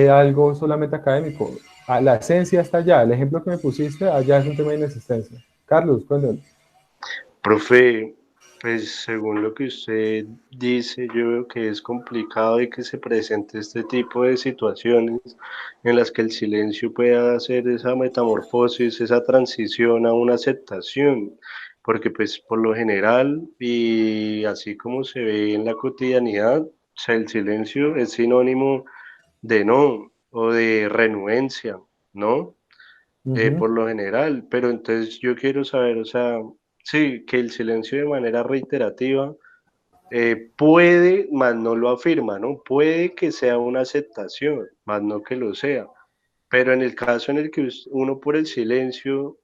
algo solamente académico. La esencia está allá. El ejemplo que me pusiste, allá es un tema de inexistencia. Carlos, cuéntame. Profe, pues según lo que usted dice, yo veo que es complicado y que se presente este tipo de situaciones en las que el silencio pueda hacer esa metamorfosis, esa transición a una aceptación, porque pues por lo general y así como se ve en la cotidianidad, o sea, el silencio es sinónimo de no o de renuencia, ¿no? Por lo general, pero entonces yo quiero saber, o sea, sí, que el silencio de manera reiterativa puede, más no lo afirma, ¿no? Puede que sea una aceptación, más no que lo sea. Pero en el caso en el que uno por el silencio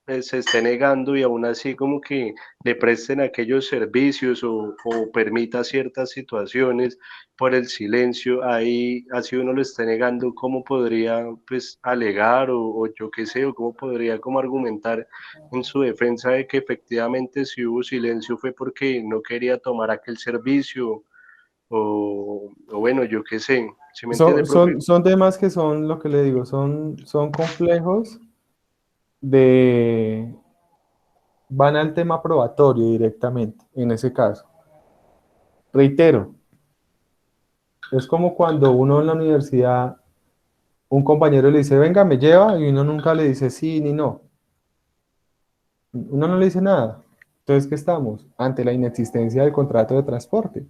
pues, se esté negando y aún así como que le presten aquellos servicios o permita ciertas situaciones por el silencio, ahí así uno lo esté negando, ¿cómo podría pues alegar o yo qué sé, o cómo podría como argumentar en su defensa de que efectivamente si hubo silencio fue porque no quería tomar aquel servicio o bueno, yo qué sé, ¿sí me entiende, profe? Son temas que son, lo que le digo, son complejos de... Van al tema probatorio directamente, en ese caso. Reitero, es como cuando uno en la universidad, un compañero le dice, venga, me lleva, y uno nunca le dice sí ni no. Uno no le dice nada. Entonces, ¿qué estamos? Ante la inexistencia del contrato de transporte.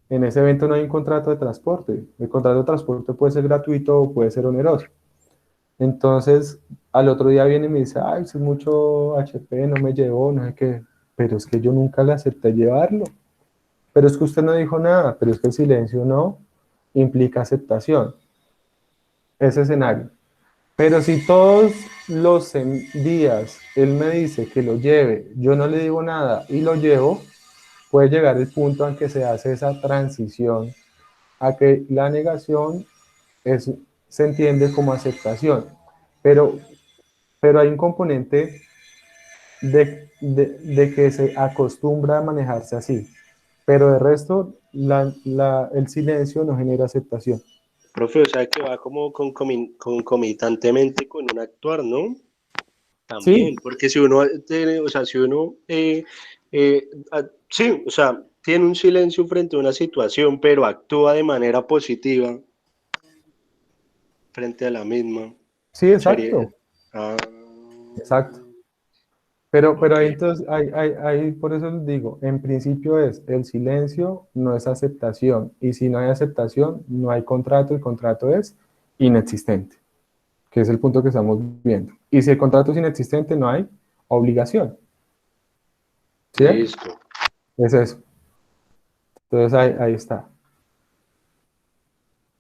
En ese evento no hay un contrato de transporte. El contrato de transporte puede ser gratuito o puede ser oneroso. Entonces, al otro día viene y me dice, ay, es mucho HP, no me llevó, no sé qué. Pero es que yo nunca le acepté llevarlo. Pero es que usted no dijo nada, pero es que el silencio no implica aceptación. Ese escenario. Pero si todos los días él me dice que lo lleve, yo no le digo nada y lo llevo, puede llegar el punto en que se hace esa transición a que la negación se entiende como aceptación. Pero, pero hay un componente de que se acostumbra a manejarse así. Pero de resto, el silencio no genera aceptación. Profe, o sea que va como concomitantemente con un actuar, ¿no? Sí, También, porque si uno tiene, o sea, si uno, sí, o sea, tiene un silencio frente a una situación, pero actúa de manera positiva frente a la misma, sí, sería, exacto, ah, exacto. Pero ok, ahí entonces, por eso les digo, en principio el silencio no es aceptación, y si no hay aceptación, no hay contrato, el contrato es inexistente, que es el punto que estamos viendo. Y si el contrato es inexistente, no hay obligación, ¿sí? listo. Es eso. Entonces ahí está.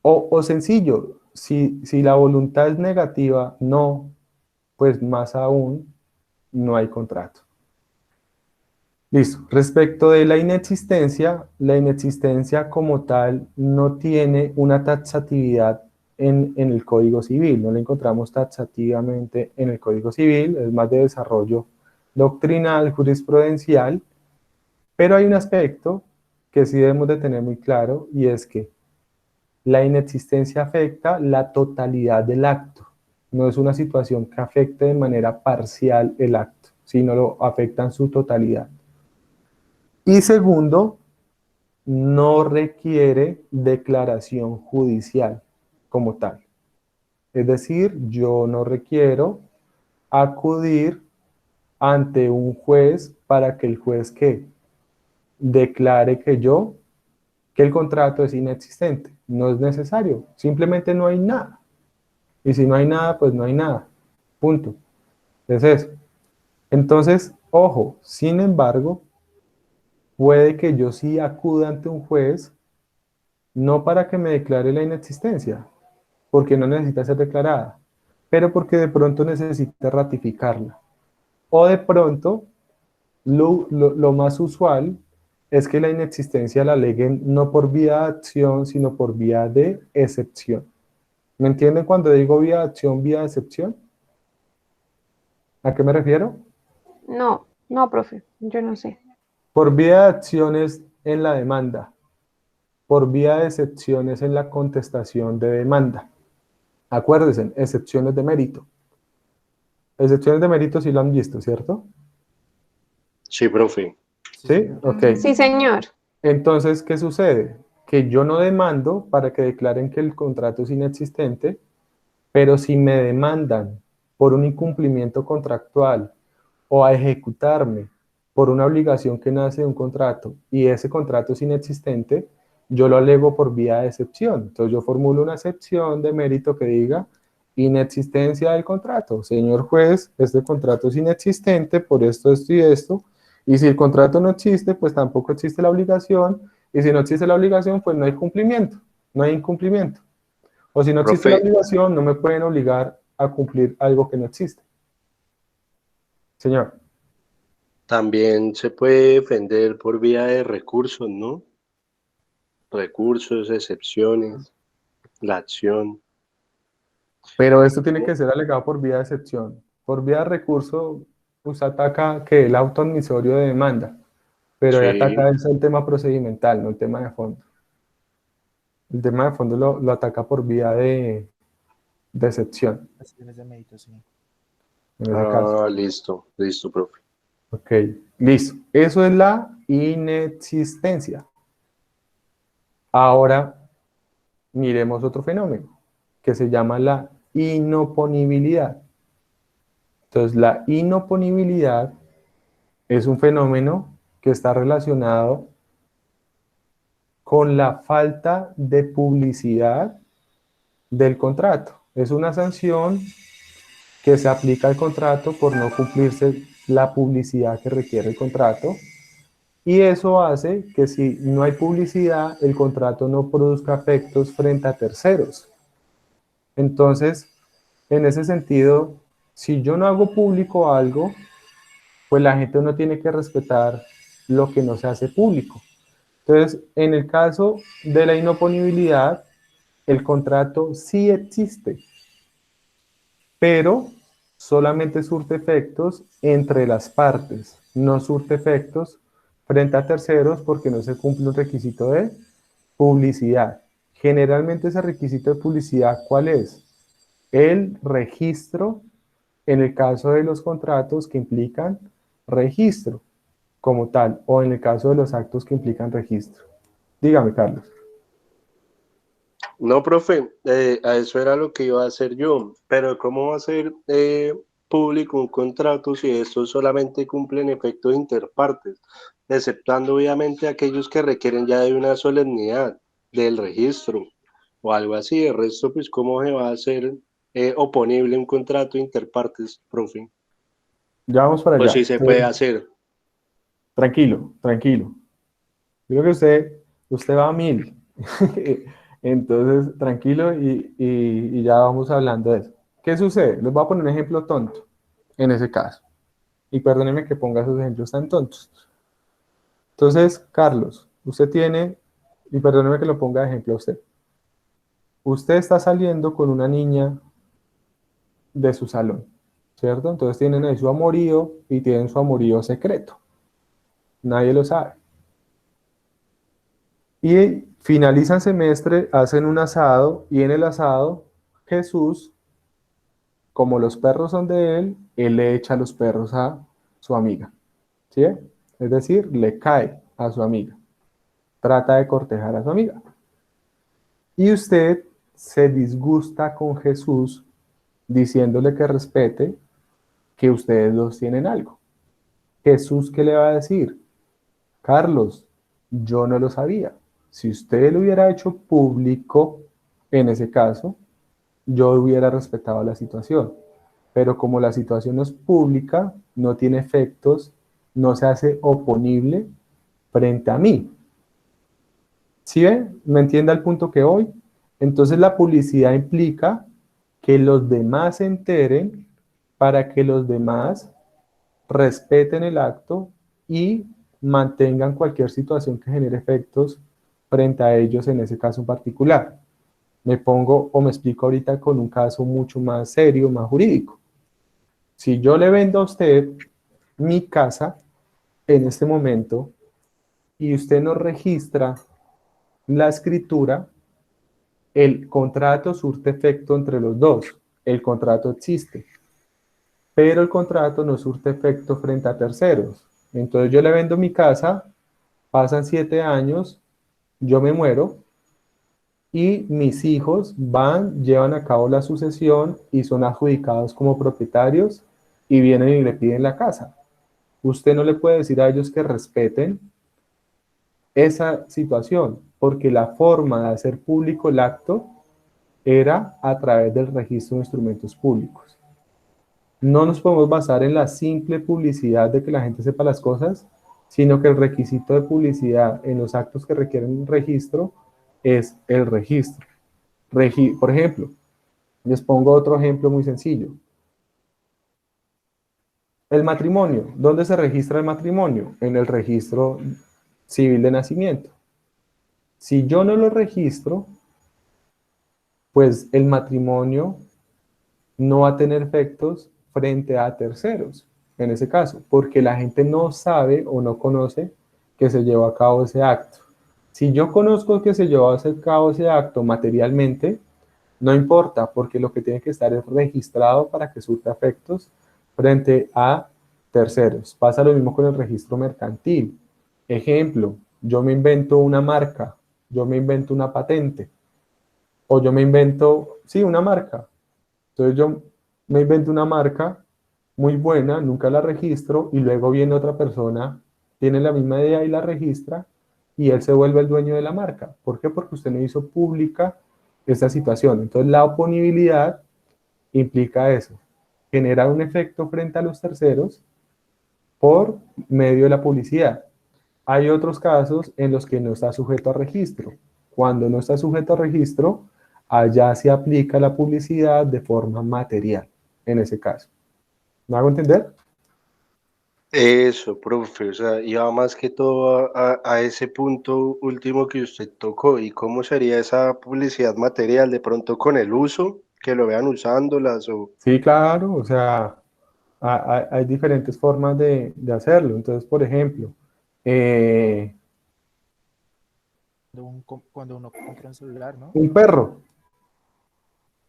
O sencillo, si la voluntad es negativa, no, pues más aún, no hay contrato. Listo. Respecto de la inexistencia como tal no tiene una taxatividad en el Código Civil, no la encontramos taxativamente en el Código Civil, es más de desarrollo doctrinal, jurisprudencial, pero hay un aspecto que sí debemos de tener muy claro y es que la inexistencia afecta la totalidad del acto, no es una situación que afecte de manera parcial el acto, sino lo afecta en su totalidad. Y segundo, no requiere declaración judicial como tal. Es decir, yo no requiero acudir ante un juez para que el juez que declare que el contrato es inexistente. No es necesario, simplemente no hay nada. Y si no hay nada, pues no hay nada. Punto. Es eso. Entonces, ojo, sin embargo, puede que yo sí acuda ante un juez, no para que me declare la inexistencia, porque no necesita ser declarada, pero porque de pronto necesita ratificarla. O de pronto, lo más usual es que la inexistencia la aleguen no por vía de acción, sino por vía de excepción. ¿Me entienden cuando digo vía de acción, vía de excepción? ¿A qué me refiero? No, no, profe, yo no sé. Por vía de acciones en la demanda, por vía de excepciones en la contestación de demanda. Acuérdense, excepciones de mérito. Excepciones de mérito sí lo han visto, ¿cierto? Sí, profe. Sí, ¿Sí? señor. Ok. Sí, señor. Entonces, ¿qué sucede? Que yo no demando para que declaren que el contrato es inexistente, pero si me demandan por un incumplimiento contractual o a ejecutarme por una obligación que nace de un contrato y ese contrato es inexistente, yo lo alego por vía de excepción. Entonces yo formulo una excepción de mérito que diga inexistencia del contrato. Señor juez, este contrato es inexistente por esto, esto y esto. Y si el contrato no existe, pues tampoco existe la obligación. Y si no existe la obligación, pues no hay cumplimiento, no hay incumplimiento. O si no existe la Profe, obligación, no me pueden obligar a cumplir algo que no existe. Señor. también se puede defender por vía de recursos, ¿no? Recursos, excepciones, la acción. Pero esto tiene que ser alegado por vía de excepción. Por vía de recurso, usted ataca que el auto admisorio de demanda, pero ahí ataca Sí, el tema procedimental, no el tema de fondo. El tema de fondo lo ataca por vía de excepción, Cuestiones de mérito, sí. en ese caso. listo, listo, profe. Ok, listo. Eso es la inexistencia. Ahora miremos otro fenómeno que se llama la inoponibilidad. Entonces, la inoponibilidad es un fenómeno que está relacionado con la falta de publicidad del contrato. Es una sanción que se aplica al contrato por no cumplirse la publicidad que requiere el contrato y eso hace que si no hay publicidad, el contrato no produzca efectos frente a terceros. Entonces, en ese sentido, si yo no hago público algo, pues la gente no tiene que respetar lo que no se hace público. Entonces, en el caso de la inoponibilidad, el contrato sí existe, pero solamente surte efectos entre las partes, no surte efectos frente a terceros porque no se cumple un requisito de publicidad. Generalmente ese requisito de publicidad, ¿cuál es? El registro en el caso de los contratos que implican registro como tal, o en el caso de los actos que implican registro. Dígame, Carlos. No, profe, a eso era lo que iba a hacer yo, pero ¿cómo va a ser público un contrato si estos solamente cumplen efectos interpartes, exceptuando obviamente aquellos que requieren ya de una solemnidad del registro o algo así? El resto, pues, ¿cómo se va a hacer oponible un contrato interpartes, profe? Ya vamos para Pues sí allá. se puede hacer. Tranquilo, tranquilo. Yo creo que usted va a 1000. Entonces, tranquilo y ya vamos hablando de eso. ¿Qué sucede? Les voy a poner un ejemplo tonto en ese caso. Y perdónenme que ponga esos ejemplos tan tontos. Entonces, Carlos, usted tiene, y perdóneme que lo ponga de ejemplo a usted. Usted está saliendo con una niña de su salón, ¿cierto? Entonces tienen ahí su amorío y tienen su amorío secreto. Nadie lo sabe. Y finalizan semestre, hacen un asado y en el asado Jesús, como los perros son de él le echa los perros a su amiga, ¿sí? Es decir, le cae a su amiga. Trata de cortejar a su amiga. Y usted se disgusta con Jesús diciéndole que respete que ustedes dos tienen algo. Jesús, ¿qué le va a decir? Carlos, yo no lo sabía. Si usted lo hubiera hecho público, en ese caso, yo hubiera respetado la situación. Pero como la situación no es pública, no tiene efectos, no se hace oponible frente a mí. ¿Sí ve? ¿Me entiende al punto que voy? Entonces la publicidad implica que los demás se enteren para que los demás respeten el acto y mantengan cualquier situación que genere efectos frente a ellos en ese caso en particular. Me pongo o me explico ahorita con un caso mucho más serio, más jurídico. Si yo le vendo a usted mi casa en este momento y usted no registra la escritura, el contrato surte efecto entre los dos. El contrato existe, pero el contrato no surte efecto frente a terceros. Entonces yo le vendo mi casa, pasan 7 años, yo me muero y mis hijos van, llevan a cabo la sucesión y son adjudicados como propietarios y vienen y le piden la casa. Usted no le puede decir a ellos que respeten esa situación, porque la forma de hacer público el acto era a través del registro de instrumentos públicos. No nos podemos basar en la simple publicidad de que la gente sepa las cosas, sino que el requisito de publicidad en los actos que requieren un registro es el registro. Por ejemplo, les pongo otro ejemplo muy sencillo. El matrimonio. ¿Dónde se registra el matrimonio? En el registro civil de nacimiento. Si yo no lo registro, pues el matrimonio no va a tener efectos frente a terceros, en ese caso, porque la gente no sabe o no conoce que se llevó a cabo ese acto. Si yo conozco que se llevó a cabo ese acto materialmente, no importa, porque lo que tiene que estar es registrado para que surta efectos frente a terceros. Pasa lo mismo con el registro mercantil. Ejemplo, yo me invento una marca, yo me invento una patente, o yo me invento, sí, una marca. Entonces yo me invento una marca muy buena, nunca la registro, y luego viene otra persona, tiene la misma idea y la registra, y él se vuelve el dueño de la marca. ¿Por qué? Porque usted no hizo pública esta situación. Entonces la oponibilidad implica eso, genera un efecto frente a los terceros por medio de la publicidad. Hay otros casos en los que no está sujeto a registro. Cuando no está sujeto a registro, allá se aplica la publicidad de forma material, en ese caso. ¿Me hago entender? Eso, profe, o sea, iba más que todo a ese punto último que usted tocó. ¿Y cómo sería esa publicidad material de pronto con el uso, que lo vean usándolas o... Sí, claro, o sea, hay diferentes formas de hacerlo. Entonces, por ejemplo, Cuando uno compra un celular, ¿no? un perro.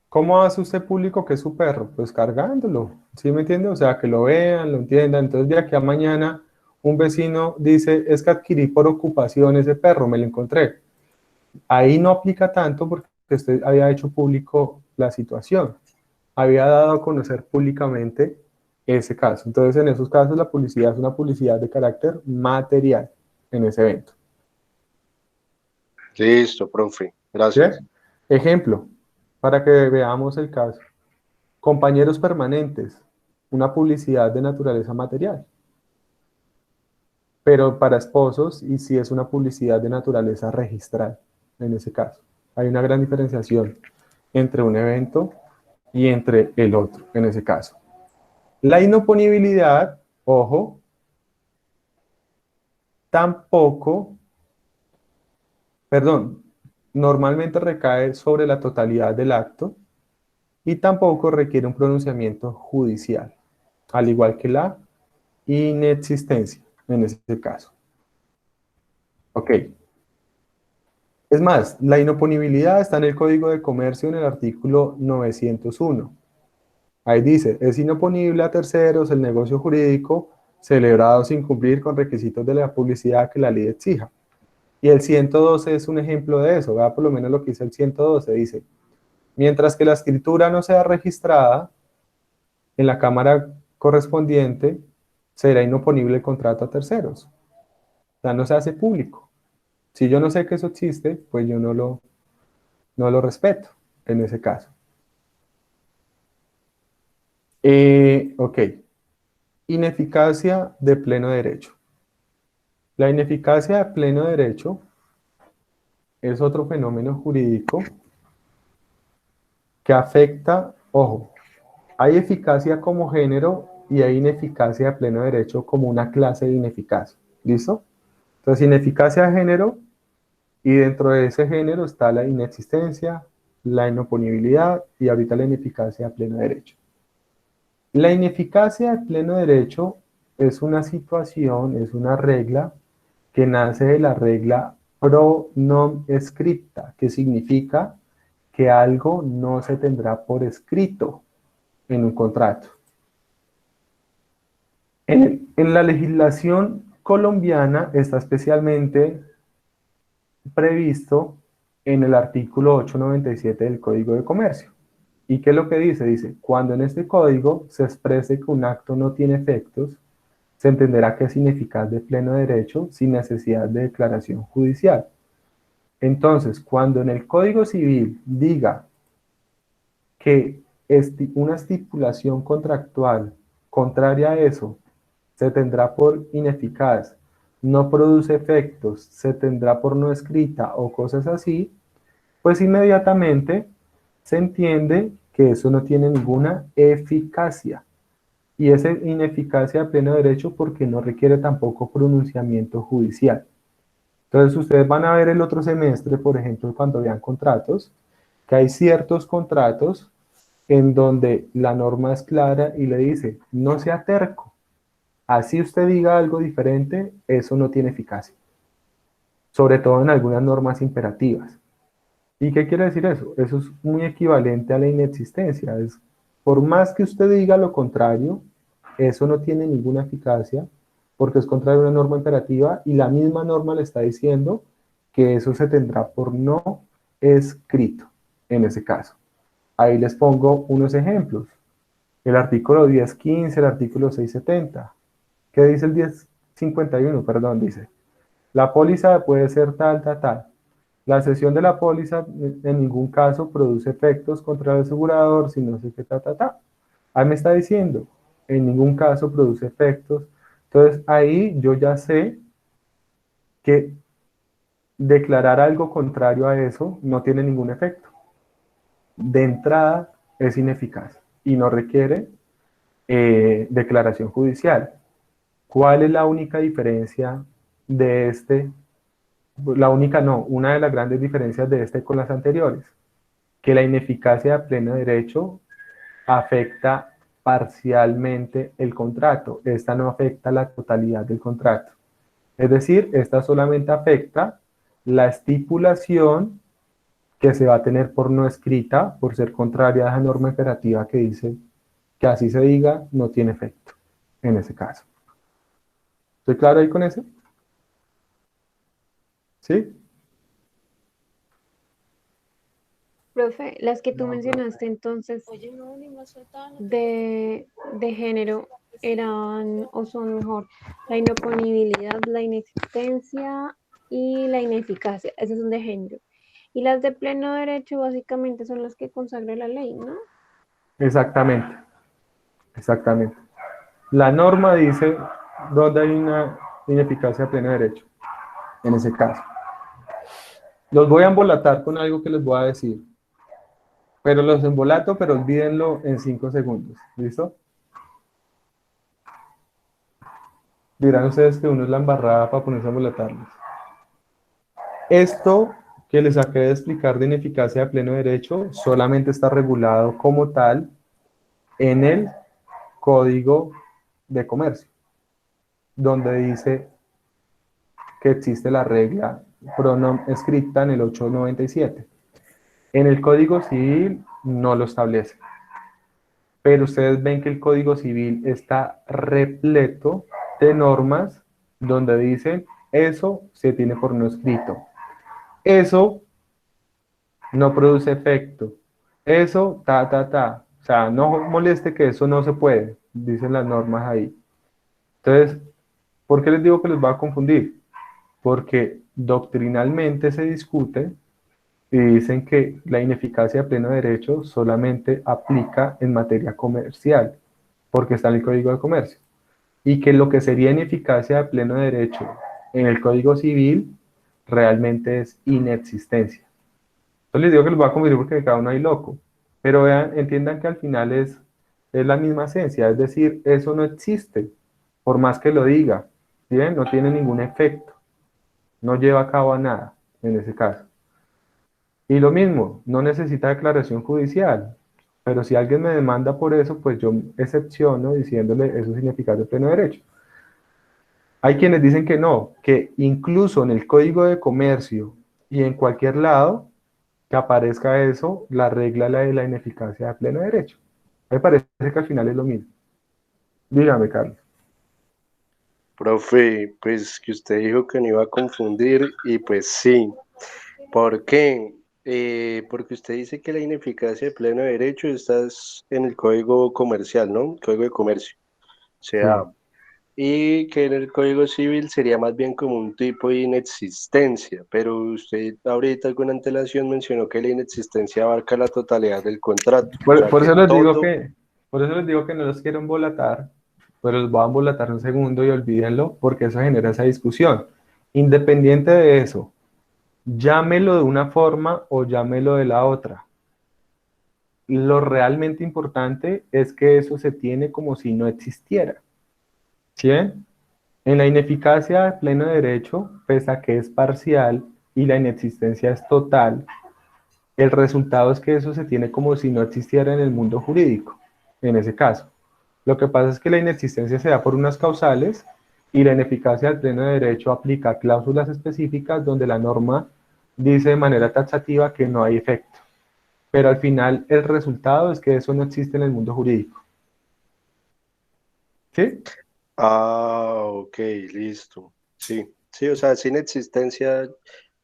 ¿Cómo hace usted público que es su perro? Pues cargándolo, ¿sí me entiende? O sea, que lo vean, lo entiendan. Entonces, de aquí a mañana, un vecino dice, es que adquirí por ocupación ese perro, me lo encontré. Ahí no aplica tanto porque usted había hecho público la situación, había dado a conocer públicamente ese caso. Entonces, en esos casos, la publicidad es una publicidad de carácter material en ese evento. Listo, profe, ¿Sí? gracias. Ejemplo, para que veamos el caso. Compañeros permanentes, una publicidad de naturaleza material, pero para esposos y si es una publicidad de naturaleza registral, en ese caso. Hay una gran diferenciación entre un evento y entre el otro, en ese caso. La inoponibilidad, ojo, tampoco, perdón, normalmente recae sobre la totalidad del acto y tampoco requiere un pronunciamiento judicial, al igual que la inexistencia en ese caso. Ok. Es más, la inoponibilidad está en el Código de Comercio en el artículo 901. Ahí dice, es inoponible a terceros el negocio jurídico celebrado sin cumplir con requisitos de la publicidad que la ley exija. Y el 112 es un ejemplo de eso. Vea por lo menos lo que dice el 112. Dice, mientras que la escritura no sea registrada en la cámara correspondiente, será inoponible el contrato a terceros. O sea, no se hace público. Si yo no sé que eso existe, pues yo no lo respeto en ese caso. Ok. Ineficacia de pleno derecho. La ineficacia de pleno derecho es otro fenómeno jurídico que afecta, ojo, hay eficacia como género y hay ineficacia de pleno derecho como una clase de ineficacia. ¿Listo? Entonces, ineficacia de género, y dentro de ese género está la inexistencia, la inoponibilidad y ahorita la ineficacia de pleno derecho. La ineficacia de pleno derecho es una situación, es una regla que nace de la regla pro non scripta, que significa que algo no se tendrá por escrito en un contrato. En la legislación colombiana está especialmente previsto en el artículo 897 del Código de Comercio. ¿Y qué es lo que dice? Dice, cuando en este código se exprese que un acto no tiene efectos, se entenderá que es ineficaz de pleno derecho sin necesidad de declaración judicial. Entonces, cuando en el Código Civil diga que una estipulación contractual contraria a eso se tendrá por ineficaz, no produce efectos, se tendrá por no escrita o cosas así, pues inmediatamente se entiende que eso no tiene ninguna eficacia. Y es ineficacia de pleno derecho porque no requiere tampoco pronunciamiento judicial. Entonces ustedes van a ver el otro semestre, por ejemplo, cuando vean contratos, que hay ciertos contratos en donde la norma es clara y le dice, no sea terco, así usted diga algo diferente, eso no tiene eficacia. Sobre todo en algunas normas imperativas. ¿Y qué quiere decir eso? Eso es muy equivalente a la inexistencia. Es, por más que usted diga lo contrario, eso no tiene ninguna eficacia porque es contrario a una norma imperativa y la misma norma le está diciendo que eso se tendrá por no escrito en ese caso. Ahí les pongo unos ejemplos. El artículo 1015, el artículo 670. ¿Qué dice el 1051? Perdón, dice. La póliza puede ser tal, tal, tal. La cesión de la póliza en ningún caso produce efectos contra el asegurador, sino que ta. Ahí me está diciendo, en ningún caso produce efectos. Entonces ahí yo ya sé que declarar algo contrario a eso no tiene ningún efecto. De entrada es ineficaz y no requiere declaración judicial. ¿Cuál es la única diferencia de este? La única no, una de las grandes diferencias de este con las anteriores, que la ineficacia de pleno derecho afecta parcialmente el contrato, esta no afecta la totalidad del contrato. Es decir, esta solamente afecta la estipulación que se va a tener por no escrita, por ser contraria a esa norma imperativa que dice que así se diga, no tiene efecto en ese caso. ¿Estoy claro ahí con eso? ¿Sí? Profe, las que tú mencionaste entonces de género eran o son mejor la inoponibilidad, la inexistencia y la ineficacia. Esas son de género. Y las de pleno derecho básicamente son las que consagra la ley, ¿no? Exactamente, exactamente. La norma dice dónde hay una ineficacia de pleno derecho, en ese caso. Los voy a embolatar con algo que les voy a decir. Pero los embolato, pero olvídenlo en 5 segundos. ¿Listo? Dirán ustedes que uno es la embarrada para ponerse a embolatarles. Esto que les acabé de explicar de ineficacia de pleno derecho solamente está regulado como tal en el Código de Comercio, donde dice que existe la regla pronom escrita en el 897. En el Código Civil no lo establece, pero ustedes ven que el Código Civil está repleto de normas donde dicen eso se tiene por no escrito, eso no produce efecto, eso o sea, no moleste que eso no se puede, dicen las normas ahí. Entonces, ¿por qué les digo que les va a confundir? Porque doctrinalmente se discute y dicen que la ineficacia de pleno derecho solamente aplica en materia comercial, porque está en el Código de Comercio, y que lo que sería ineficacia de pleno derecho en el Código Civil realmente es inexistencia. Entonces les digo que les voy a confundir porque cada uno hay loco, pero vean, entiendan que al final es la misma esencia, es decir, eso no existe, por más que lo diga, ¿bien? No tiene ningún efecto, no lleva a cabo a nada en ese caso. Y lo mismo, no necesita declaración judicial, pero si alguien me demanda por eso, pues yo excepciono diciéndole eso significa de pleno derecho. Hay quienes dicen que no, que incluso en el Código de Comercio y en cualquier lado que aparezca eso, la regla la de la ineficacia de pleno derecho. Me parece que al final es lo mismo. Dígame, Carlos. Profe, pues que usted dijo que no iba a confundir y pues sí. ¿Por qué? Porque usted dice que la ineficacia de pleno derecho está en el Código Comercial, ¿no? Código de Comercio. O sea, Sí. y que en el Código Civil sería más bien como un tipo de inexistencia, pero usted ahorita con antelación mencionó que la inexistencia abarca la totalidad del contrato, o Por, sea por que eso les digo todo, que, por eso les digo que no los quiero embolatar, pero los voy a embolatar un segundo y olvídenlo, porque eso genera esa discusión. Independiente de eso, llámelo de una forma o llámelo de la otra. Lo realmente importante es que eso se tiene como si no existiera. ¿Sí ven? En la ineficacia de pleno derecho, pese a que es parcial y la inexistencia es total, el resultado es que eso se tiene como si no existiera en el mundo jurídico, en ese caso. Lo que pasa es que la inexistencia se da por unas causales y la ineficacia del pleno derecho aplica cláusulas específicas donde la norma dice de manera taxativa que no hay efecto. Pero al final el resultado es que eso no existe en el mundo jurídico. ¿Sí? ok, listo, sí, sí, o sea, sin existencia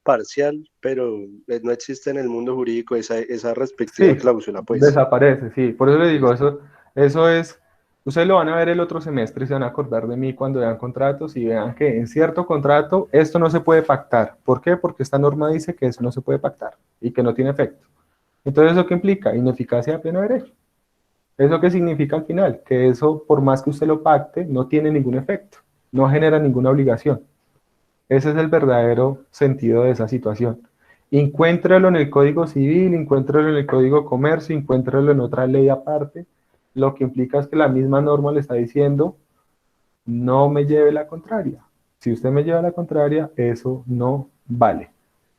parcial, pero no existe en el mundo jurídico esa respectiva Sí, cláusula, pues. desaparece, sí. Por eso le digo, Listo. eso es, ustedes lo van a ver el otro semestre y se van a acordar de mí cuando vean contratos y vean que en cierto contrato esto no se puede pactar. ¿Por qué? Porque esta norma dice que eso no se puede pactar y que no tiene efecto. Entonces, ¿eso qué implica? Ineficacia de pleno derecho. ¿Eso qué significa al final? Que eso, por más que usted lo pacte, no tiene ningún efecto, no genera ninguna obligación. Ese es el verdadero sentido de esa situación. Encuéntralo en el Código Civil, encuéntralo en el Código de Comercio, encuéntralo en otra ley aparte. Lo que implica es que la misma norma le está diciendo, no me lleve la contraria. Si usted me lleva la contraria, eso no vale.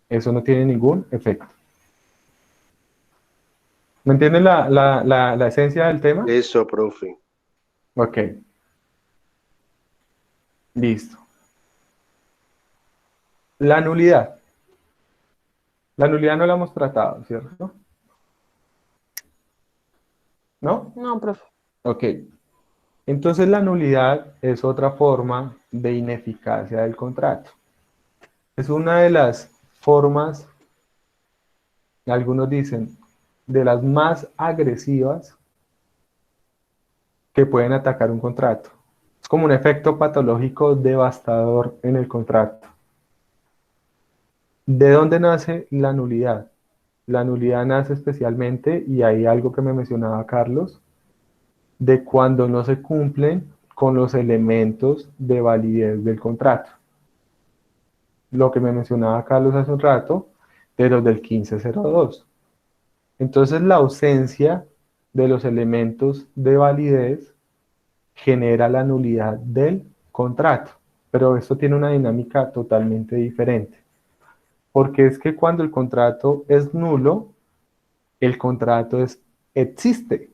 Eso no tiene ningún efecto. ¿Me entienden la esencia del tema? Eso, profe. Ok, listo. La nulidad. La nulidad no la hemos tratado, ¿cierto? ¿No? No, profe. Ok. Entonces la nulidad es otra forma de ineficacia del contrato. Es una de las formas, algunos dicen, de las más agresivas que pueden atacar un contrato. Es como un efecto patológico devastador en el contrato. ¿De dónde nace la nulidad? La nulidad nace especialmente, y hay algo que me mencionaba Carlos, de cuando no se cumplen con los elementos de validez del contrato. Lo que me mencionaba Carlos hace un rato, de los del 1502. Entonces la ausencia de los elementos de validez genera la nulidad del contrato. Pero esto tiene una dinámica totalmente diferente. Porque es que cuando el contrato es nulo, el contrato existe.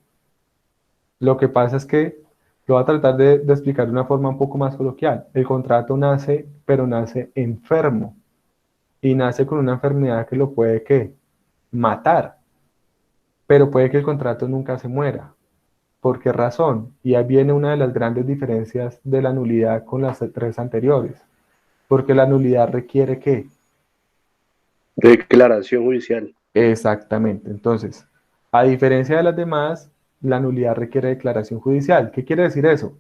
Lo que pasa es que lo voy a tratar de explicar de una forma un poco más coloquial. El contrato nace, pero nace enfermo. Y nace con una enfermedad que lo puede, ¿qué? Matar. Pero puede que el contrato nunca se muera. ¿Por qué razón? Y ahí viene una de las grandes diferencias de la nulidad con las tres anteriores. Porque la nulidad requiere, ¿qué? Declaración judicial. Exactamente. Entonces, a diferencia de las demás, la nulidad requiere declaración judicial. ¿Qué quiere decir eso?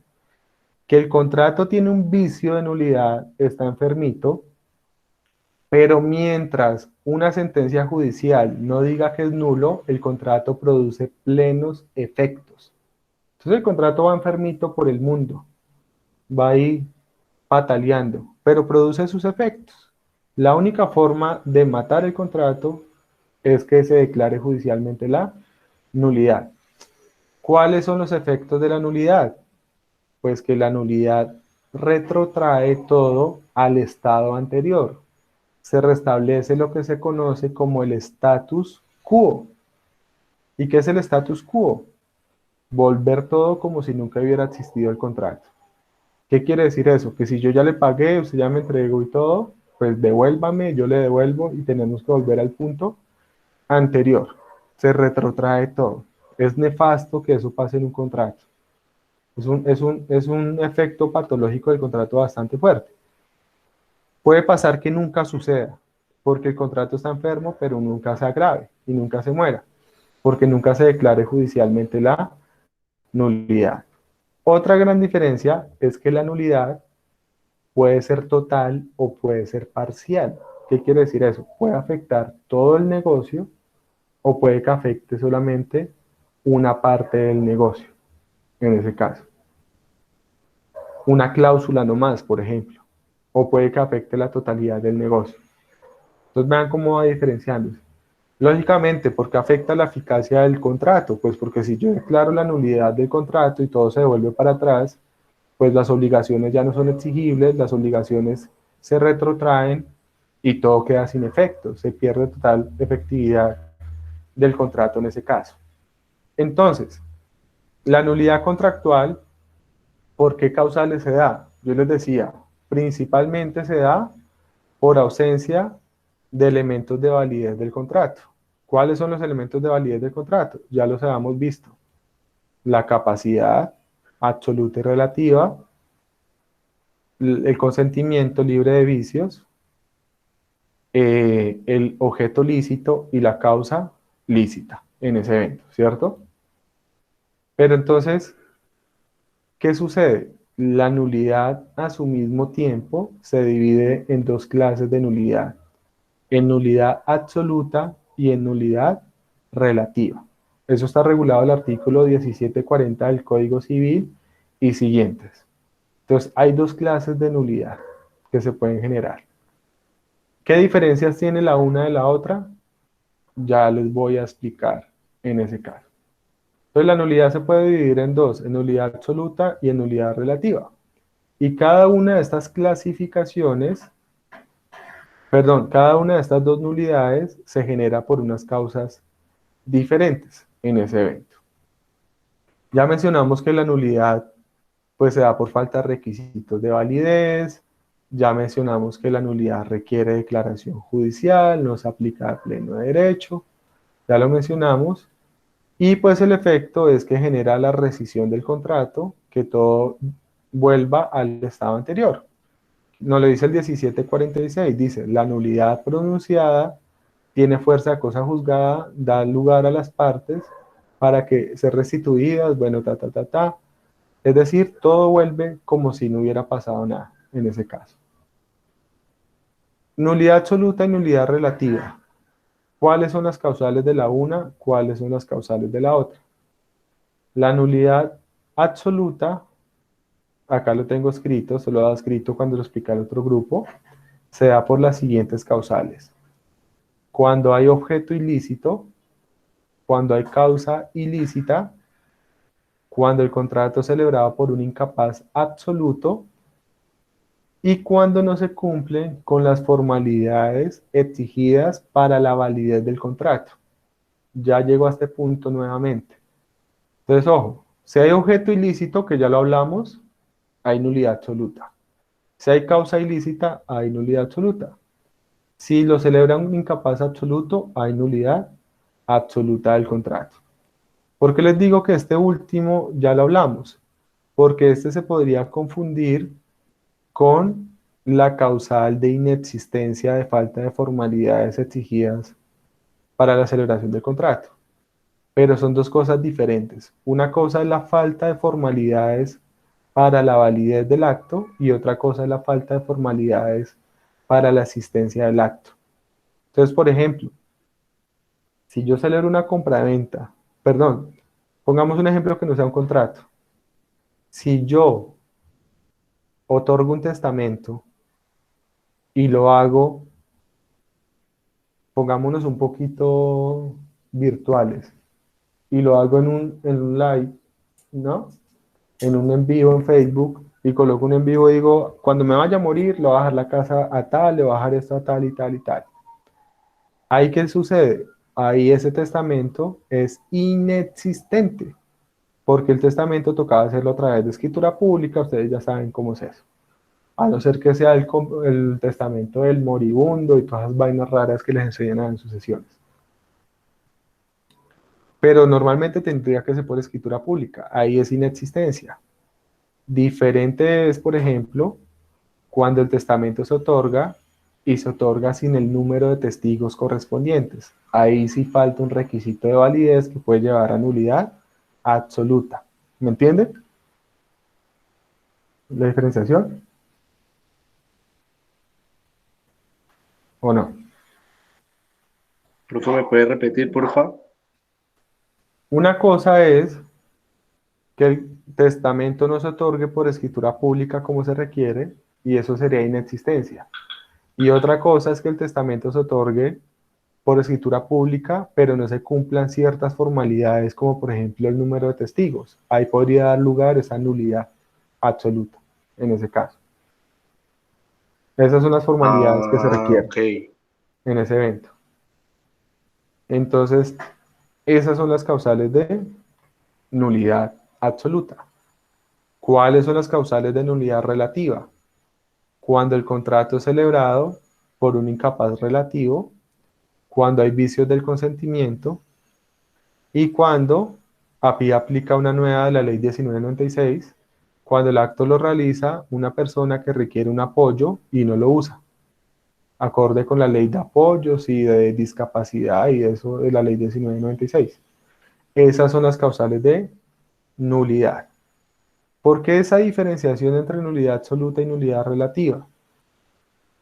Que el contrato tiene un vicio de nulidad, está enfermito, pero mientras una sentencia judicial no diga que es nulo, el contrato produce plenos efectos. Entonces el contrato va enfermito por el mundo, va ahí pataleando, pero produce sus efectos. La única forma de matar el contrato es que se declare judicialmente la nulidad. ¿Cuáles son los efectos de la nulidad? Pues que la nulidad retrotrae todo al estado anterior. Se restablece lo que se conoce como el status quo. ¿Y qué es el status quo? Volver todo como si nunca hubiera existido el contrato. ¿Qué quiere decir eso? Que si yo ya le pagué, usted ya me entregó y todo, pues devuélvame, yo le devuelvo y tenemos que volver al punto anterior. Se retrotrae todo. Es nefasto que eso pase en un contrato. Es un efecto patológico del contrato bastante fuerte. Puede pasar que nunca suceda, porque el contrato está enfermo, pero nunca se agrave y nunca se muera, porque nunca se declare judicialmente la nulidad. Otra gran diferencia es que la nulidad puede ser total o puede ser parcial. ¿Qué quiere decir eso? Puede afectar todo el negocio o puede que afecte solamente una parte del negocio, en ese caso. Una cláusula nomás, por ejemplo, o puede que afecte la totalidad del negocio. Entonces vean cómo va diferenciándose. Lógicamente, ¿por qué afecta la eficacia del contrato? Pues porque si yo declaro la nulidad del contrato y todo se devuelve para atrás, pues las obligaciones ya no son exigibles, las obligaciones se retrotraen y todo queda sin efecto, se pierde total efectividad del contrato en ese caso. Entonces, la nulidad contractual, ¿por qué causales se da? Yo les decía, principalmente se da por ausencia de elementos de validez del contrato. ¿Cuáles son los elementos de validez del contrato? Ya los habíamos visto. La capacidad absoluta y relativa, el consentimiento libre de vicios, el objeto lícito y la causa lícita en ese evento, ¿cierto? Pero entonces, ¿qué sucede? La nulidad a su mismo tiempo se divide en dos clases de nulidad, en nulidad absoluta y en nulidad relativa. Eso está regulado en el artículo 1740 del Código Civil y siguientes. Entonces, hay dos clases de nulidad que se pueden generar. ¿Qué diferencias tiene la una de la otra? Ya les voy a explicar en ese caso. Entonces, la nulidad se puede dividir en dos, en nulidad absoluta y en nulidad relativa. Y cada una de estas clasificaciones, perdón, cada una de estas dos nulidades se genera por unas causas diferentes en ese evento. Ya mencionamos que la nulidad pues se da por falta de requisitos de validez, ya mencionamos que la nulidad requiere declaración judicial, no se aplica a pleno derecho, ya lo mencionamos, y pues el efecto es que genera la rescisión del contrato, que todo vuelva al estado anterior. Nos lo dice el 1746, dice, la nulidad pronunciada tiene fuerza de cosa juzgada, da lugar a las partes para que sean restituidas, bueno, Es decir, todo vuelve como si no hubiera pasado nada en ese caso. Nulidad absoluta y nulidad relativa. ¿Cuáles son las causales de la una? ¿Cuáles son las causales de la otra? La nulidad absoluta, acá lo tengo escrito, se lo he escrito cuando lo expliqué al otro grupo, se da por las siguientes causales. Cuando hay objeto ilícito, cuando hay causa ilícita, cuando el contrato es celebrado por un incapaz absoluto y cuando no se cumplen con las formalidades exigidas para la validez del contrato. Ya llego a este punto nuevamente. Entonces, ojo, si hay objeto ilícito, que ya lo hablamos, hay nulidad absoluta. Si hay causa ilícita, hay nulidad absoluta. Si lo celebra un incapaz absoluto, hay nulidad absoluta del contrato. ¿Por qué les digo que este último ya lo hablamos? Porque este se podría confundir con la causal de inexistencia de falta de formalidades exigidas para la celebración del contrato. Pero son dos cosas diferentes. Una cosa es la falta de formalidades para la validez del acto y otra cosa es la falta de formalidades para la existencia del acto. Entonces, por ejemplo, si yo celebro una compraventa, perdón, pongamos un ejemplo que no sea un contrato. Si yo otorgo un testamento y lo hago, pongámonos un poquito virtuales, y lo hago en un live, ¿no? En un en vivo en Facebook, y coloco un en vivo y digo, cuando me vaya a morir, le voy a bajar la casa a tal, le voy a bajar esto a tal y tal y tal. ¿Ahí qué sucede? Ahí ese testamento es inexistente, porque el testamento tocaba hacerlo a través de escritura pública, ustedes ya saben cómo es eso. A no ser que sea el testamento del moribundo y todas esas vainas raras que les enseñan en sus sesiones. Pero normalmente tendría que ser por escritura pública, ahí es inexistencia. Diferente es, por ejemplo, cuando el testamento se otorga y se otorga sin el número de testigos correspondientes. Ahí sí falta un requisito de validez que puede llevar a nulidad absoluta. ¿Me entienden? ¿La diferenciación? ¿O no? Profe, ¿me puede repetir, por favor? Una cosa es que el testamento no se otorgue por escritura pública como se requiere, y eso sería inexistencia. Y otra cosa es que el testamento se otorgue por escritura pública, pero no se cumplan ciertas formalidades, como por ejemplo el número de testigos. Ahí podría dar lugar esa nulidad absoluta, en ese caso. Esas son las formalidades que se requieren Ok. en ese evento. Entonces, esas son las causales de nulidad absoluta. ¿Cuáles son las causales de nulidad relativa? Cuando el contrato es celebrado por un incapaz relativo, cuando hay vicios del consentimiento y cuando API aplica una nueva de la ley 1996, cuando el acto lo realiza una persona que requiere un apoyo y no lo usa, acorde con la ley de apoyos y de discapacidad y eso de la ley 1996. Esas son las causales de nulidad. ¿Por qué esa diferenciación entre nulidad absoluta y nulidad relativa?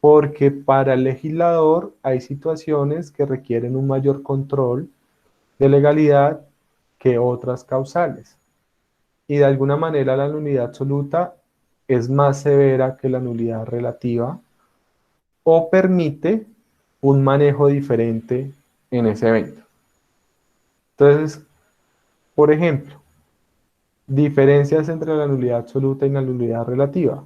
Porque para el legislador hay situaciones que requieren un mayor control de legalidad que otras causales. Y de alguna manera la nulidad absoluta es más severa que la nulidad relativa o permite un manejo diferente en ese evento. Entonces, por ejemplo, diferencias entre la nulidad absoluta y la nulidad relativa.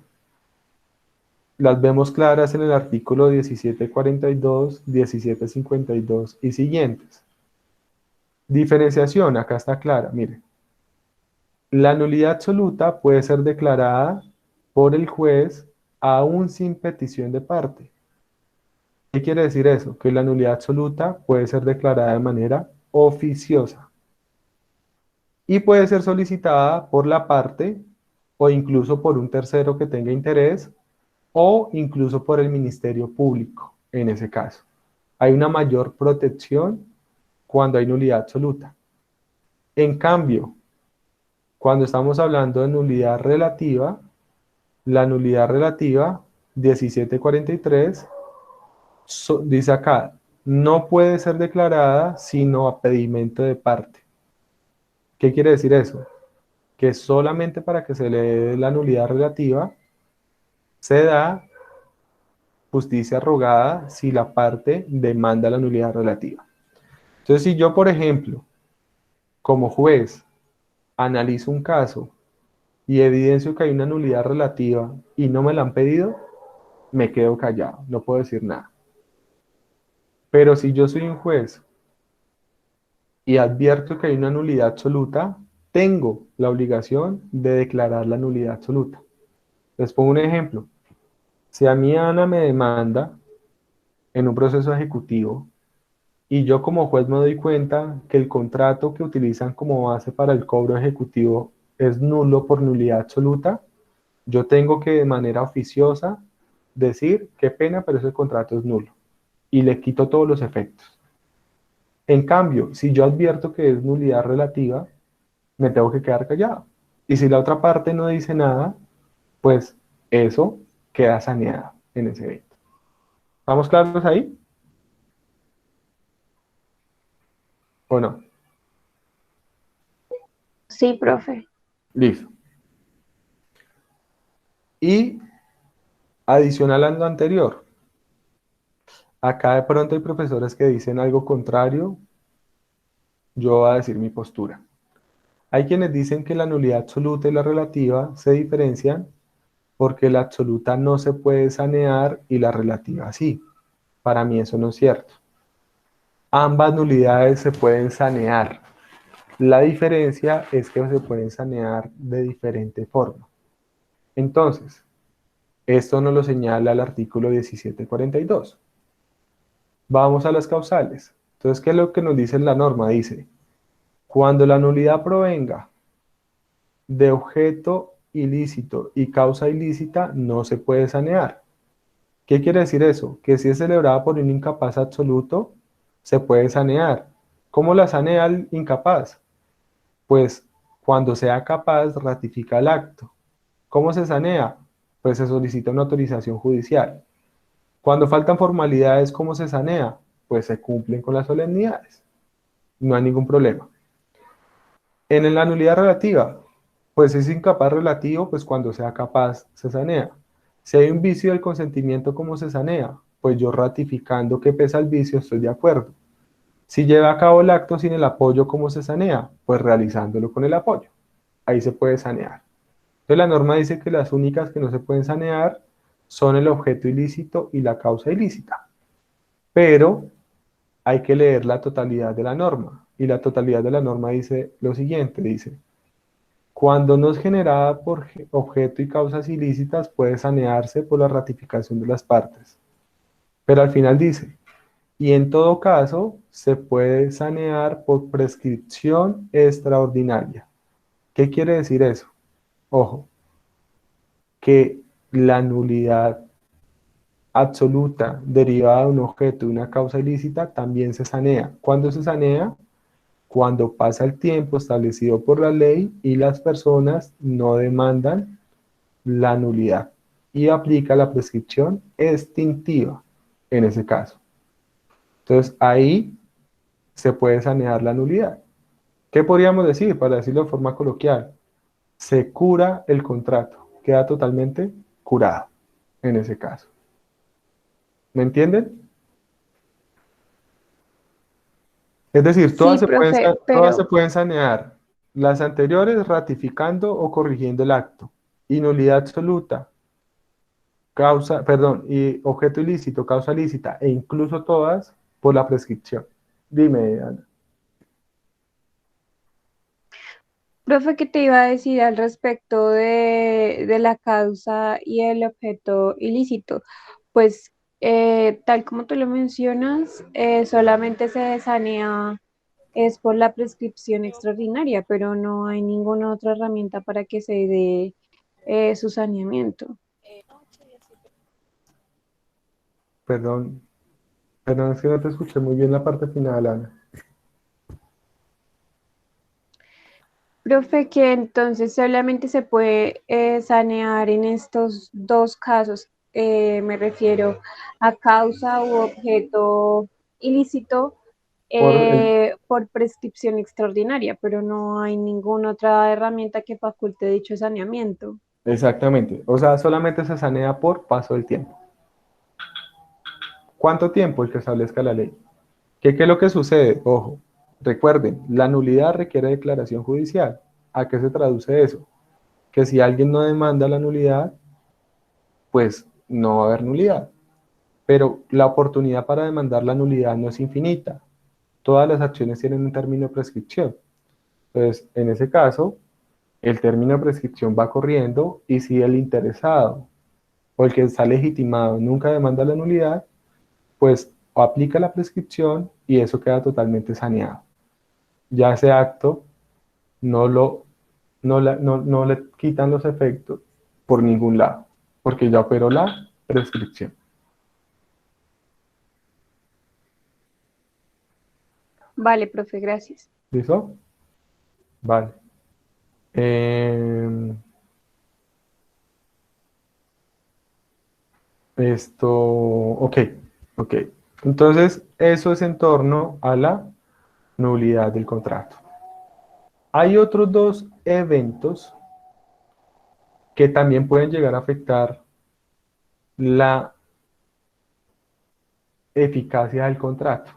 Las vemos claras en el artículo 1742, 1752 y siguientes. Diferenciación, acá está clara, mire. La nulidad absoluta puede ser declarada por el juez aún sin petición de parte. ¿Qué quiere decir eso? Que la nulidad absoluta puede ser declarada de manera oficiosa y puede ser solicitada por la parte o incluso por un tercero que tenga interés o incluso por el Ministerio Público en ese caso. Hay una mayor protección cuando hay nulidad absoluta. En cambio, cuando estamos hablando de nulidad relativa, la nulidad relativa 1743 dice acá, no puede ser declarada sino a pedimento de parte. ¿Qué quiere decir eso? Que solamente para que se le dé la nulidad relativa se da justicia rogada si la parte demanda la nulidad relativa. Entonces, si yo, por ejemplo, como juez, analizo un caso y evidencio que hay una nulidad relativa y no me la han pedido, me quedo callado, no puedo decir nada. Pero si yo soy un juez y advierto que hay una nulidad absoluta, tengo la obligación de declarar la nulidad absoluta. Les pongo un ejemplo. Si a mí Ana me demanda en un proceso ejecutivo y yo como juez me doy cuenta que el contrato que utilizan como base para el cobro ejecutivo es nulo por nulidad absoluta, yo tengo que de manera oficiosa decir, qué pena, pero ese contrato es nulo y le quito todos los efectos. En cambio, si yo advierto que es nulidad relativa, me tengo que quedar callado. Y si la otra parte no dice nada, pues eso queda saneado en ese evento. ¿Estamos claros ahí? ¿O no? Sí, profe. Listo. Y adicional a lo anterior, acá de pronto hay profesores que dicen algo contrario, yo voy a decir mi postura. Hay quienes dicen que la nulidad absoluta y la relativa se diferencian porque la absoluta no se puede sanear y la relativa sí. Para mí eso no es cierto. Ambas nulidades se pueden sanear. La diferencia es que se pueden sanear de diferente forma. Entonces, esto nos lo señala el artículo 1742. Vamos a las causales. Entonces, ¿qué es lo que nos dice la norma? Dice, cuando la nulidad provenga de objeto ilícito y causa ilícita, no se puede sanear. ¿Qué quiere decir eso? Que si es celebrada por un incapaz absoluto, se puede sanear. ¿Cómo la sanea el incapaz? Pues cuando sea capaz, ratifica el acto. ¿Cómo se sanea? Pues se solicita una autorización judicial. Cuando faltan formalidades, ¿cómo se sanea? Pues se cumplen con las solemnidades. No hay ningún problema. En la nulidad relativa, pues es incapaz relativo, pues cuando sea capaz se sanea. Si hay un vicio del consentimiento, ¿cómo se sanea? Pues yo ratificando que pesa el vicio estoy de acuerdo. Si lleva a cabo el acto sin el apoyo, ¿cómo se sanea? Pues realizándolo con el apoyo. Ahí se puede sanear. Entonces la norma dice que las únicas que no se pueden sanear son el objeto ilícito y la causa ilícita. Pero hay que leer la totalidad de la norma. Y la totalidad de la norma dice lo siguiente, dice, cuando no es generada por objeto y causas ilícitas, puede sanearse por la ratificación de las partes. Pero al final dice, y en todo caso, se puede sanear por prescripción extraordinaria. ¿Qué quiere decir eso? Ojo, que la nulidad absoluta derivada de un objeto y una causa ilícita también se sanea. ¿Cuándo se sanea? Cuando pasa el tiempo establecido por la ley y las personas no demandan la nulidad y aplica la prescripción extintiva en ese caso. Entonces ahí se puede sanear la nulidad. ¿Qué podríamos decir? Para decirlo de forma coloquial, se cura el contrato, queda totalmente curado en ese caso. ¿Me entienden? Es decir, todas, Sí, profe, todas se pero pueden sanear. Las anteriores ratificando o corrigiendo el acto. Y nulidad absoluta, causa, perdón, y objeto ilícito, causa ilícita, e incluso todas por la prescripción. Dime, Ana. profe, ¿qué te iba a decir al respecto de la causa y el objeto ilícito? Pues tal como tú lo mencionas, solamente se sanea es por la prescripción extraordinaria, pero no hay ninguna otra herramienta para que se dé su saneamiento. Perdón, perdón, es que no te escuché muy bien la parte final, Ana. Profe, que entonces solamente se puede sanear en estos dos casos. Me refiero a causa u objeto ilícito Por por prescripción extraordinaria, pero no hay ninguna otra herramienta que faculte dicho saneamiento. exactamente, o sea, solamente se sanea por paso del tiempo. ¿Cuánto tiempo? El que establezca la ley. ¿Qué es lo que sucede? Ojo, recuerden, la nulidad requiere declaración judicial. ¿A qué se traduce eso? Que si alguien no demanda la nulidad, pues no va a haber nulidad. Pero la oportunidad para demandar la nulidad no es infinita. Todas las acciones tienen un término de prescripción. Entonces, en ese caso, el término de prescripción va corriendo y si el interesado o el que está legitimado nunca demanda la nulidad, pues aplica la prescripción y eso queda totalmente saneado. Ya ese acto no le quitan los efectos por ningún lado, porque ya operó la prescripción. Vale, profe, gracias. ¿Listo? Vale. Ok. Entonces, eso es en torno a la nulidad del contrato. Hay otros dos eventos que también pueden llegar a afectar la eficacia del contrato.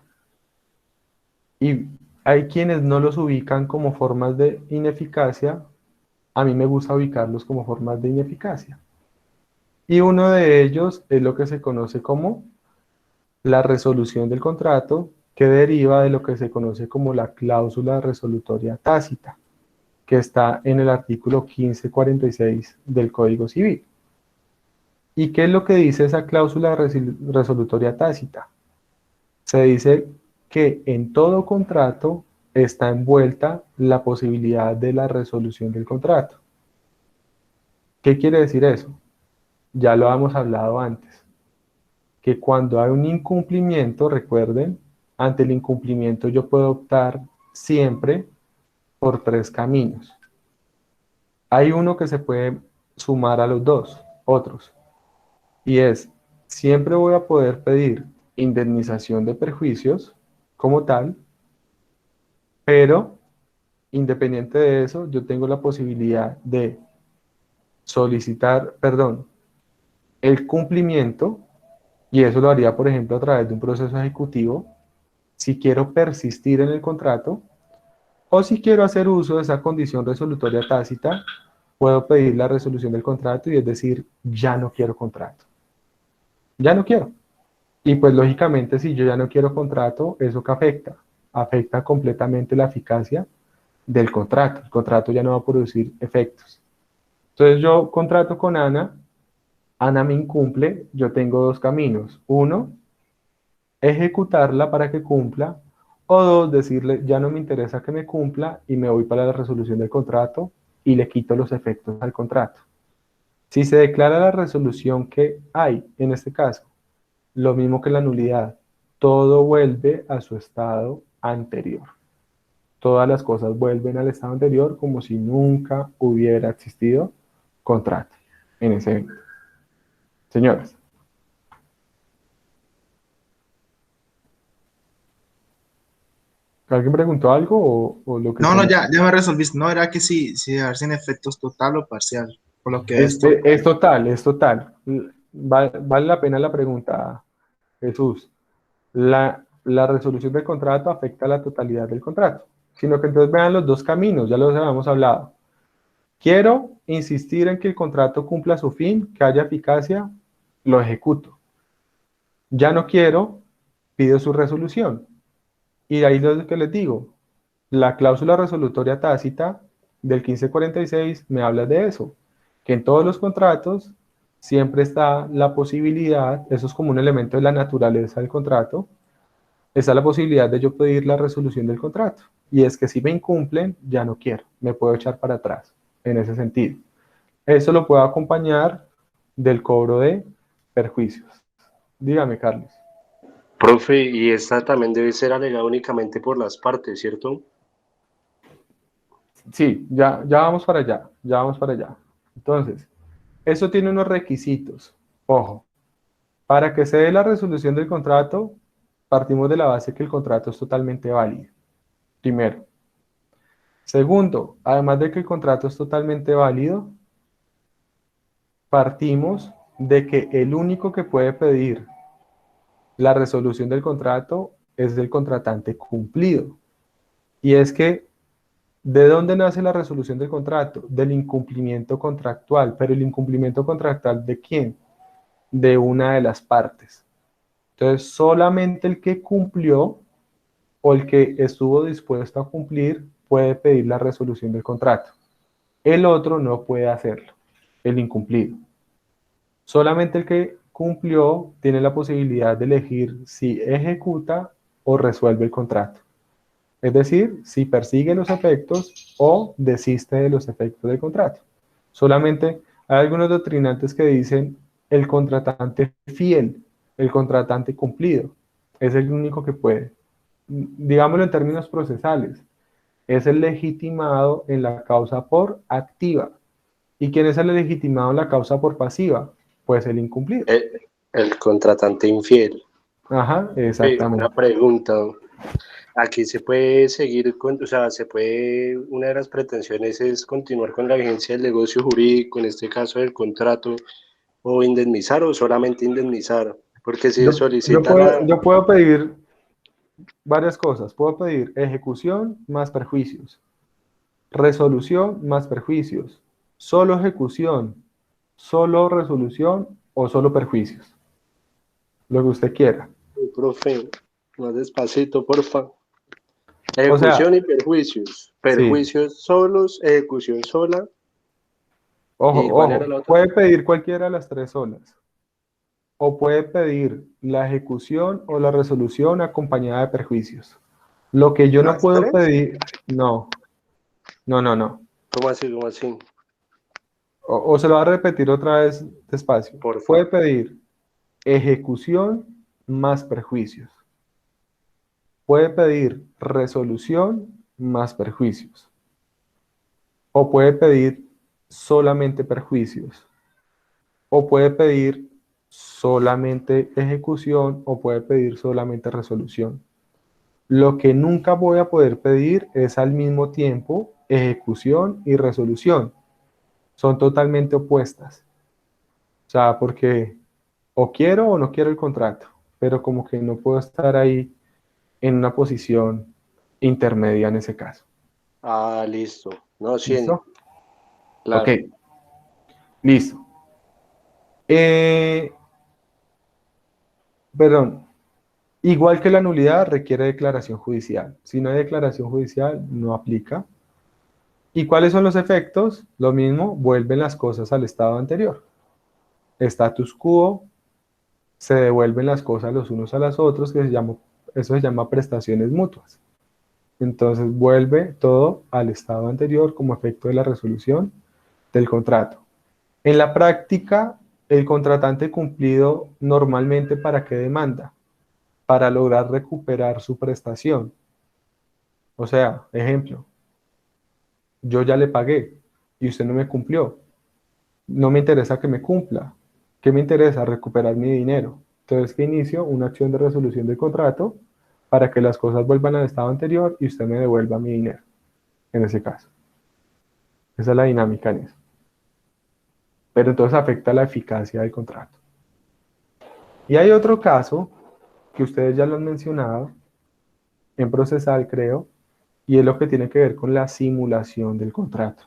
Y hay quienes no los ubican como formas de ineficacia. A mí me gusta ubicarlos como formas de ineficacia. Y uno de ellos es lo que se conoce como la resolución del contrato, que deriva de lo que se conoce como la cláusula resolutoria tácita, que está en el artículo 1546 del Código Civil. ¿Y qué es lo que dice esa cláusula resolutoria tácita? Se dice que en todo contrato está envuelta la posibilidad de la resolución del contrato. ¿Qué quiere decir eso? Ya lo hemos hablado antes, que cuando hay un incumplimiento, recuerden, ante el incumplimiento yo puedo optar siempre por tres caminos. Hay uno que se puede sumar a los dos, otros, y es, siempre voy a poder pedir indemnización de perjuicios como tal, pero independiente de eso, yo tengo la posibilidad de solicitar, el cumplimiento, y eso lo haría, por ejemplo, a través de un proceso ejecutivo, si quiero persistir en el contrato, o si quiero hacer uso de esa condición resolutoria tácita, puedo pedir la resolución del contrato y es decir, ya no quiero contrato. Ya no quiero. Y pues lógicamente si yo ya no quiero contrato, ¿eso qué afecta? Afecta completamente la eficacia del contrato. El contrato ya no va a producir efectos. Entonces yo contrato con Ana, Ana me incumple, yo tengo dos caminos. Uno, ejecutarla para que cumpla, o dos, decirle, ya no me interesa que me cumpla y me voy para la resolución del contrato y le quito los efectos al contrato. Si se declara la resolución que hay, en este caso, lo mismo que la nulidad, todo vuelve a su estado anterior. Todas las cosas vuelven al estado anterior como si nunca hubiera existido contrato en ese evento. Señores. ¿Alguien preguntó algo o lo que No, estamos... ya me resolviste. No, era que si dejarse en efectos total o parcial. Por lo que esto. Es total, es total. Vale la pena la pregunta, Jesús. La resolución del contrato afecta a la totalidad del contrato, sino que entonces vean los dos caminos, ya los habíamos hablado. Quiero insistir en que el contrato cumpla su fin, que haya eficacia, lo ejecuto. Ya no quiero, pido su resolución. Y de ahí lo que les digo, la cláusula resolutoria tácita del 1546 me habla de eso, que en todos los contratos siempre está la posibilidad, eso es como un elemento de la naturaleza del contrato, está la posibilidad de yo pedir la resolución del contrato. Y es que si me incumplen, ya no quiero, me puedo echar para atrás en ese sentido. Eso lo puedo acompañar del cobro de perjuicios. Dígame, Carlos. Profe, y esta también debe ser alegada únicamente por las partes, ¿cierto? Sí, ya vamos para allá, ya vamos para allá. Entonces, eso tiene unos requisitos. Ojo, para que se dé la resolución del contrato, partimos de la base que el contrato es totalmente válido. Primero. Segundo, además de que el contrato es totalmente válido, partimos de que el único que puede pedir la resolución del contrato es el contratante cumplido. Y es que, ¿de dónde nace la resolución del contrato? Del incumplimiento contractual. ¿Pero el incumplimiento contractual de quién? de una de las partes. Entonces, solamente el que cumplió o el que estuvo dispuesto a cumplir puede pedir la resolución del contrato. El otro no puede hacerlo, el incumplido. Solamente el que cumplió tiene la posibilidad de elegir si ejecuta o resuelve el contrato. Es decir, si persigue los efectos o desiste de los efectos del contrato. Solamente hay algunos doctrinantes que dicen el contratante fiel, el contratante cumplido, es el único que puede. Digámoslo en términos procesales, es el legitimado en la causa por activa. ¿Y quién es el legitimado en la causa por pasiva? Pues el incumplido. El contratante infiel. Ajá, Una exactamente. pregunta. Aquí se puede seguir con, o sea, una de las pretensiones es continuar con la vigencia del negocio jurídico, en este caso del contrato, o indemnizar o solamente indemnizar. Porque si se solicita Yo puedo pedir varias cosas. Puedo pedir ejecución más perjuicios, resolución más perjuicios, solo ejecución, solo resolución o solo perjuicios. Lo que usted quiera. profe, más despacito, porfa. O sea, Ejecución y perjuicios. sí. Perjuicios solos, ejecución sola. ¿Y cuál era la Ojo, otra? puede pedir cualquiera de las tres solas. O puede pedir la ejecución o la resolución acompañada de perjuicios. Lo que yo no ¿Las puedo tres? pedir, no. ¿Cómo así, cómo así? O se lo va a repetir otra vez despacio. Porfa. Puede pedir ejecución más perjuicios. Puede pedir resolución más perjuicios. O puede pedir solamente perjuicios. O puede pedir solamente ejecución o puede pedir solamente resolución. Lo que nunca voy a poder pedir es al mismo tiempo ejecución y resolución. Son totalmente opuestas. O sea, porque o quiero o no quiero el contrato, pero como que no puedo estar ahí en una posición intermedia en ese caso. Ah, listo. No, 100. ¿Listo? Claro. Ok, listo. Perdón, igual que la nulidad requiere declaración judicial. Si no hay declaración judicial, no aplica. ¿Y cuáles son los efectos? Lo mismo, vuelven las cosas al estado anterior. Status quo, se devuelven las cosas los unos a los otros, eso se llama prestaciones mutuas. Entonces vuelve todo al estado anterior como efecto de la resolución del contrato. En la práctica, el contratante cumplido normalmente ¿para qué demanda? Para lograr recuperar su prestación. O sea, ejemplo, yo ya le pagué y usted no me cumplió. No me interesa que me cumpla. ¿Qué me interesa? Recuperar mi dinero. Entonces, que inicio una acción de resolución del contrato para que las cosas vuelvan al estado anterior y usted me devuelva mi dinero, en ese caso. Esa es la dinámica en eso. Pero entonces afecta la eficacia del contrato. Y hay otro caso que ustedes ya lo han mencionado, en procesal creo, y es lo que tiene que ver con la simulación del contrato.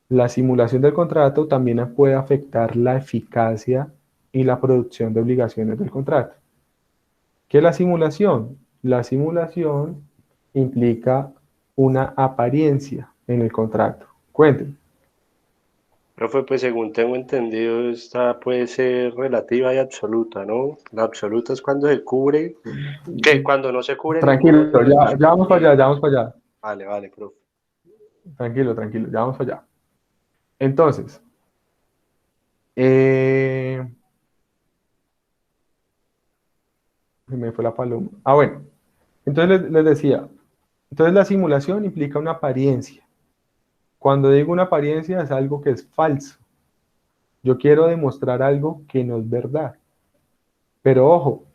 La simulación del contrato también puede afectar la eficacia y la producción de obligaciones del contrato. ¿Qué es la simulación? La simulación implica una apariencia en el contrato. Cuenten. Profe, pues según tengo entendido, esta puede ser relativa y absoluta, ¿no? La absoluta es cuando se cubre, que cuando no se cubre ninguno Tranquilo, de los dos ya vamos para allá, ya vamos para allá. Vale, profe. Tranquilo, ya vamos para allá. Entonces, se me fue la paloma. Bueno, entonces les decía, entonces la simulación implica una apariencia. Cuando digo una apariencia es algo que es falso. Yo quiero demostrar algo que no es verdad. Pero ojo,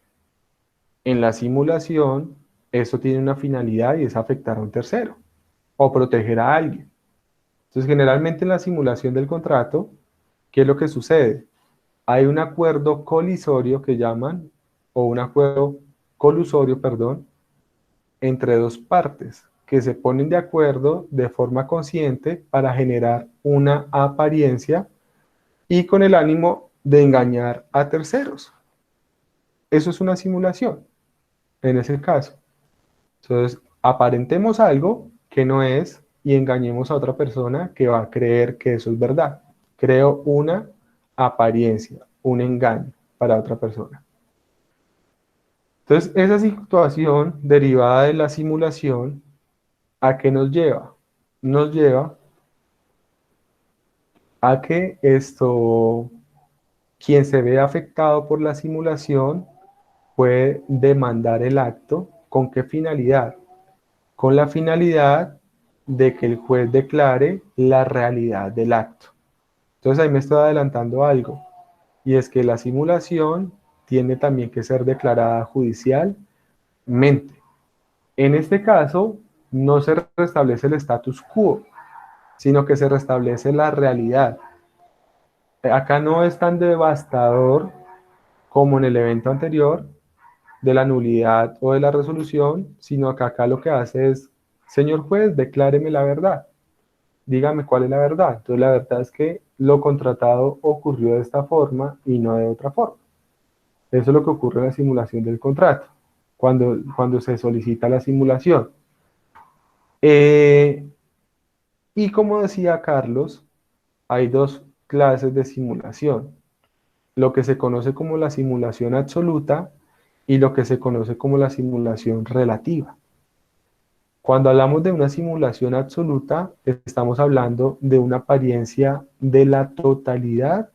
en la simulación eso tiene una finalidad y es afectar a un tercero o proteger a alguien. Entonces generalmente en la simulación del contrato, ¿qué es lo que sucede? Hay un acuerdo colisorio que llaman, o un acuerdo colusorio, perdón, entre dos partes que se ponen de acuerdo de forma consciente para generar una apariencia y con el ánimo de engañar a terceros. Eso es una simulación, en ese caso. Entonces, aparentemos algo que no es y engañemos a otra persona que va a creer que eso es verdad. Creo una apariencia, un engaño para otra persona. Entonces, esa situación derivada de la simulación, ¿a qué nos lleva? Nos lleva a que quien se ve afectado por la simulación puede demandar el acto. ¿Con qué finalidad? Con la finalidad de que el juez declare la realidad del acto. Entonces ahí me estoy adelantando algo, y es que la simulación tiene también que ser declarada judicialmente. En este caso, no se restablece el status quo, sino que se restablece la realidad. Acá no es tan devastador como en el evento anterior de la nulidad o de la resolución, sino que acá lo que hace es, señor juez, decláreme la verdad. Dígame cuál es la verdad. Entonces la verdad es que lo contratado ocurrió de esta forma y no de otra forma. Eso es lo que ocurre en la simulación del contrato, cuando se solicita la simulación. Y como decía Carlos, hay dos clases de simulación. Lo que se conoce como la simulación absoluta y lo que se conoce como la simulación relativa. Cuando hablamos de una simulación absoluta, estamos hablando de una apariencia de la totalidad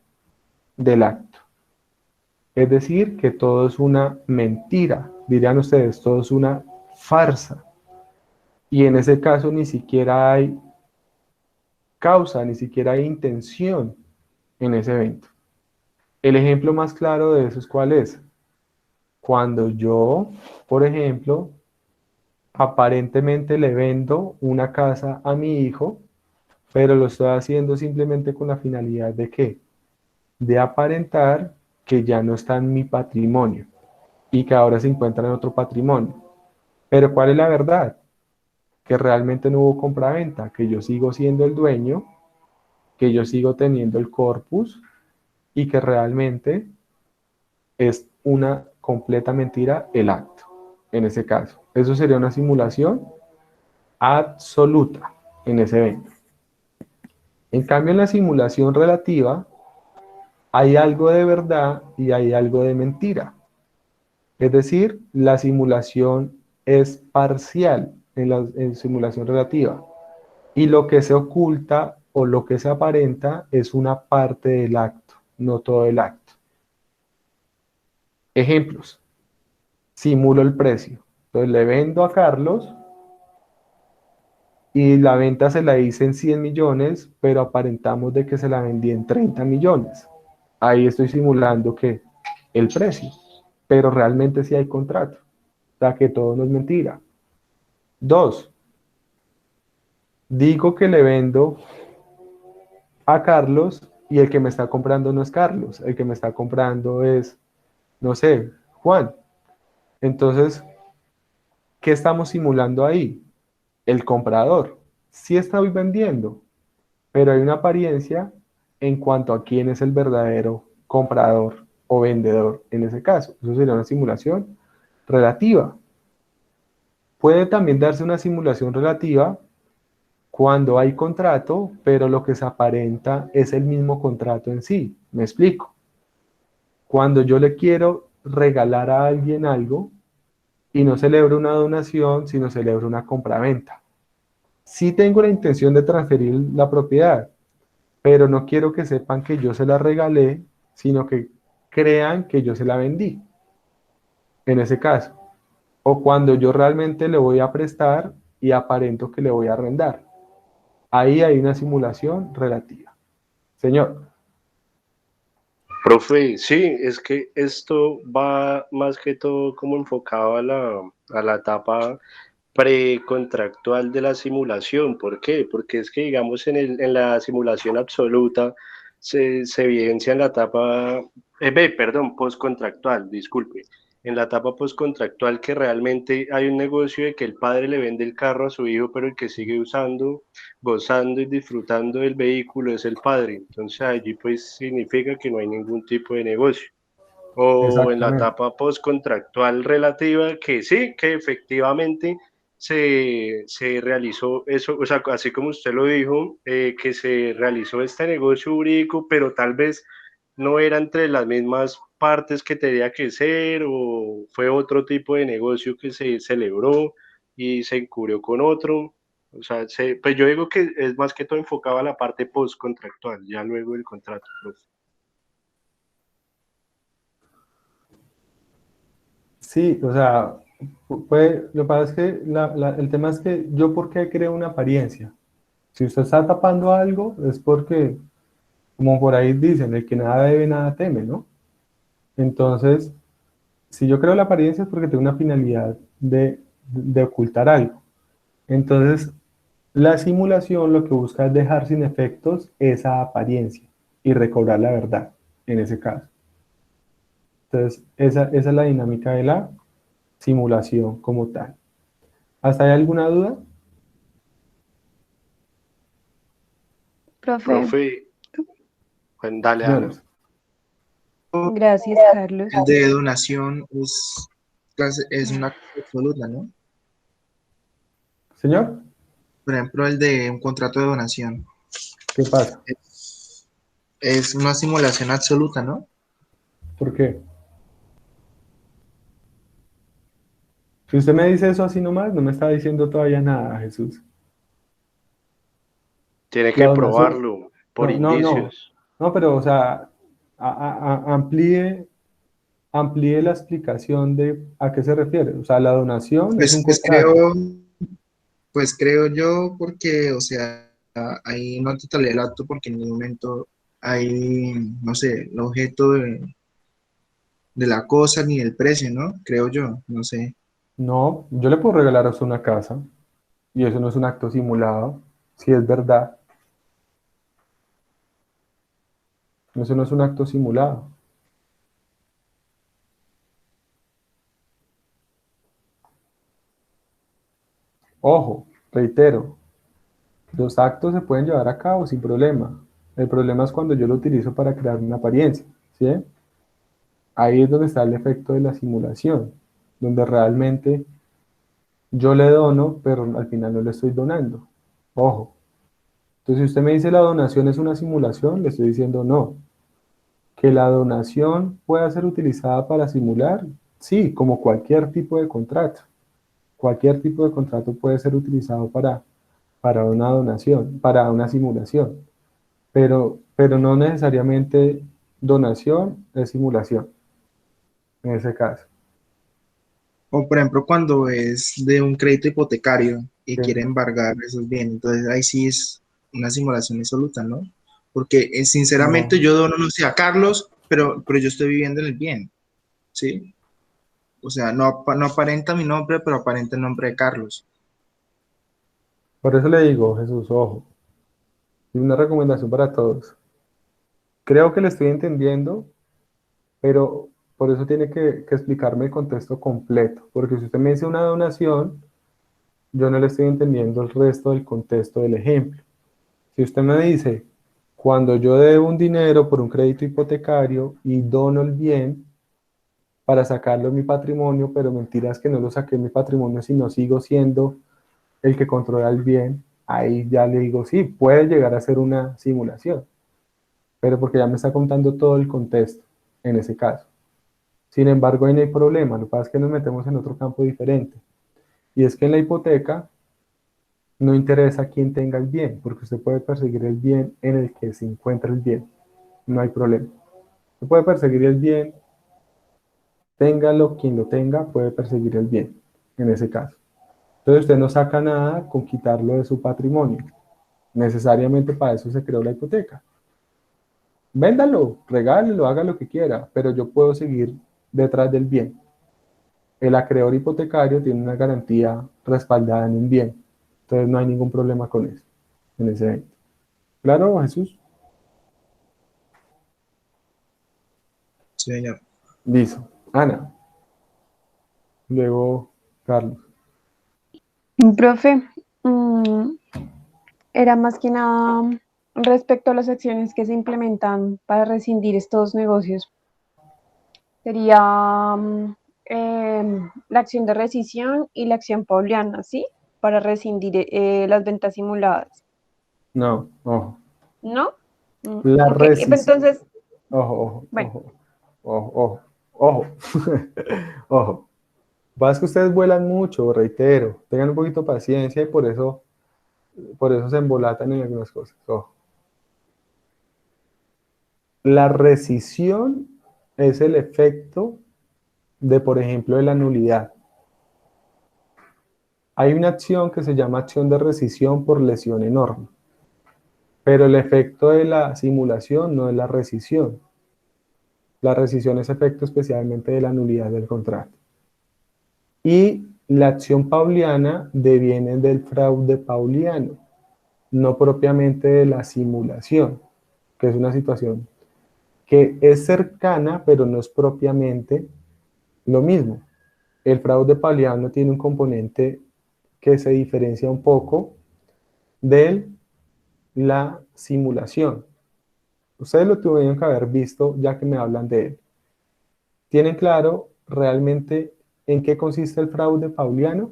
del acto. Es decir, que todo es una mentira, dirían ustedes, todo es una farsa. Y en ese caso ni siquiera hay causa, ni siquiera hay intención en ese evento. El ejemplo más claro de eso es ¿cuál es? Cuando yo, por ejemplo, aparentemente le vendo una casa a mi hijo, pero lo estoy haciendo simplemente con la finalidad de ¿qué? De aparentar que ya no está en mi patrimonio y que ahora se encuentra en otro patrimonio. Pero ¿cuál es la verdad? Que realmente no hubo compraventa, que yo sigo siendo el dueño, que yo sigo teniendo el corpus y que realmente es una completa mentira el acto, en ese caso. Eso sería una simulación absoluta en ese evento. En cambio, en la simulación relativa, hay algo de verdad y hay algo de mentira. Es decir, la simulación es parcial en simulación relativa. Y lo que se oculta o lo que se aparenta es una parte del acto, no todo el acto. Ejemplos. Simulo el precio. Entonces le vendo a Carlos y la venta se la hice en 100 millones, pero aparentamos de que se la vendí en 30 millones. Ahí estoy simulando que el precio, pero realmente sí hay contrato. O sea que todo no es mentira. Dos, digo que le vendo a Carlos y el que me está comprando no es Carlos, el que me está comprando es, no sé, Juan. Entonces, ¿qué estamos simulando ahí? El comprador. Sí estoy vendiendo, pero hay una apariencia en cuanto a quién es el verdadero comprador o vendedor en ese caso. Eso sería una simulación relativa. Puede también darse una simulación relativa cuando hay contrato, pero lo que se aparenta es el mismo contrato en sí. Me explico. Cuando yo le quiero regalar a alguien algo y no celebro una donación, sino celebro una compraventa. Sí tengo la intención de transferir la propiedad, pero no quiero que sepan que yo se la regalé, sino que crean que yo se la vendí, en ese caso. O cuando yo realmente le voy a prestar y aparento que le voy a arrendar. Ahí hay una simulación relativa. Señor. Profe, sí, es que esto va más que todo como enfocado a la etapa precontractual de la simulación. ¿Por qué? Porque es que, digamos, en la simulación absoluta se evidencia en la etapa, perdón, postcontractual, disculpe. en la etapa postcontractual, que realmente hay un negocio de que el padre le vende el carro a su hijo, pero el que sigue usando, gozando y disfrutando del vehículo es el padre. Entonces allí pues significa que no hay ningún tipo de negocio. O en la Exactamente. etapa postcontractual relativa, que sí, que efectivamente se realizó eso, o sea, así como usted lo dijo, que se realizó este negocio jurídico, pero tal vez no era entre las mismas partes que tenía que ser, o fue otro tipo de negocio que se celebró y se encubrió con otro. O sea, pues yo digo que es más que todo enfocado a la parte postcontractual, ya luego del contrato, profe. Sí, o sea, lo que pasa es que el tema es que yo por qué creo una apariencia. Si usted está tapando algo es porque, como por ahí dicen, el que nada debe, nada teme, ¿no? Entonces, si yo creo la apariencia es porque tengo una finalidad de ocultar algo. Entonces, la simulación lo que busca es dejar sin efectos esa apariencia y recobrar la verdad, en ese caso. Entonces, esa es la dinámica de la simulación como tal. ¿Hasta ahí alguna duda? Profe, Profe, bueno, dale, Ana. Señores, gracias, Carlos. El de donación es una cosa absoluta, ¿no? señor, Por ejemplo, el de un contrato de donación. ¿qué pasa? Es una simulación absoluta, ¿no? ¿Por qué? Si usted me dice eso así nomás, no me está diciendo todavía nada, Jesús. Tiene La que donación, probarlo por no, no, no, indicios. no, pero o sea, amplíe la explicación de a qué se refiere. O sea, la donación es un Pues, pues contrato. creo, pues creo yo porque, o sea, ahí no te totalé el acto porque en ningún momento hay, no sé, el objeto de la cosa ni el precio, ¿no? Creo yo, no sé. No, yo le puedo regalar a usted una casa y eso no es un acto simulado, si es verdad. Eso no es un acto simulado. Ojo, reitero, los actos se pueden llevar a cabo sin problema. El problema es cuando yo lo utilizo para crear una apariencia, ¿sí? Ahí es donde está el efecto de la simulación, donde realmente yo le dono, pero al final no le estoy donando. Ojo. Entonces, si usted me dice la donación es una simulación, le estoy diciendo no. Que la donación pueda ser utilizada para simular, sí, como cualquier tipo de contrato. Cualquier tipo de contrato puede ser utilizado para una donación, para una simulación, pero no necesariamente donación es simulación, en ese caso. O por ejemplo, cuando es de un crédito hipotecario y quiere Ejemplo. embargar esos bienes, entonces ahí sí es una simulación absoluta, ¿no? Porque sinceramente No, yo dono, no sé, a Carlos, pero yo estoy viviendo en el bien, ¿sí? O sea, no aparenta mi nombre, pero aparenta el nombre de Carlos. por eso le digo, Jesús, ojo, y una recomendación para todos. Creo que le estoy entendiendo, pero por eso tiene que explicarme el contexto completo, porque si usted me dice una donación, yo no le estoy entendiendo el resto del contexto del ejemplo. Si usted me dice, cuando yo debo un dinero por un crédito hipotecario y dono el bien para sacarlo de mi patrimonio, pero mentiras que no lo saqué de mi patrimonio, sino sigo siendo el que controla el bien, ahí ya le digo, sí, puede llegar a ser una simulación, pero porque ya me está contando todo el contexto en ese caso. Sin embargo, ahí no hay problema, lo que pasa es que nos metemos en otro campo diferente. Y es que en la hipoteca no interesa quién tenga el bien, porque usted puede perseguir el bien en el que se encuentra el bien. No hay problema. Usted puede perseguir el bien, téngalo quien lo tenga, puede perseguir el bien, en ese caso. Entonces usted no saca nada con quitarlo de su patrimonio. Necesariamente para eso se creó la hipoteca. Véndalo, regálelo, haga lo que quiera, pero yo puedo seguir detrás del bien. El acreedor hipotecario tiene una garantía respaldada en un bien. Entonces no hay ningún problema con eso, en ese evento. ¿Claro, Jesús? Sí, señor. Listo. Ana, Luego, Carlos. Profe, mm, era más que nada respecto a las acciones que se implementan para rescindir estos negocios. Sería la acción de rescisión y la acción pauliana, ¿sí? Para rescindir las ventas simuladas, No, ojo. ¿no? La Ok, pero rescisión. entonces, Ojo, bueno, ojo, ojo, ojo, ojo, ojo. Ojo. Pasa que ustedes vuelan mucho, reitero. Tengan un poquito de paciencia y por eso se embolatan en algunas cosas. Ojo. La rescisión es el efecto de, por ejemplo, de la nulidad. Hay una acción que se llama acción de rescisión por lesión enorme, pero el efecto de la simulación no es la rescisión. La rescisión es efecto especialmente de la nulidad del contrato. Y la acción pauliana deviene del fraude pauliano, no propiamente de la simulación, que es una situación que es cercana, pero no es propiamente lo mismo. El fraude pauliano tiene un componente que se diferencia un poco de la simulación. Ustedes lo tuvieron que haber visto ya que me hablan de él. ¿Tienen claro realmente en qué consiste el fraude pauliano?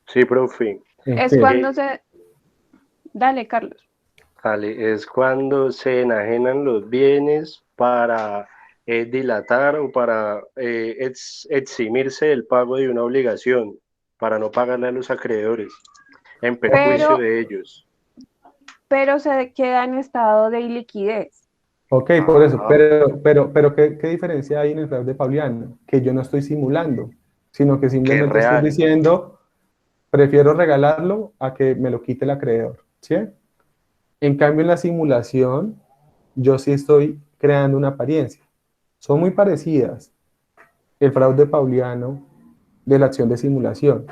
Sí, profe. ¿En es qué? cuando se... Dale, Carlos. Vale, es cuando se enajenan los bienes para dilatar o para eximirse del pago de una obligación, para no pagarle a los acreedores, en perjuicio Pero, de ellos. pero se queda en estado de iliquidez. Ok, por eso, Ajá, pero ¿qué diferencia hay en el fraude pauliano? Que yo no estoy simulando, sino que que es simplemente estoy real. diciendo, prefiero regalarlo a que me lo quite el acreedor, ¿sí? En cambio, en la simulación, yo sí estoy creando una apariencia. Son muy parecidas el fraude pauliano de la acción de simulación.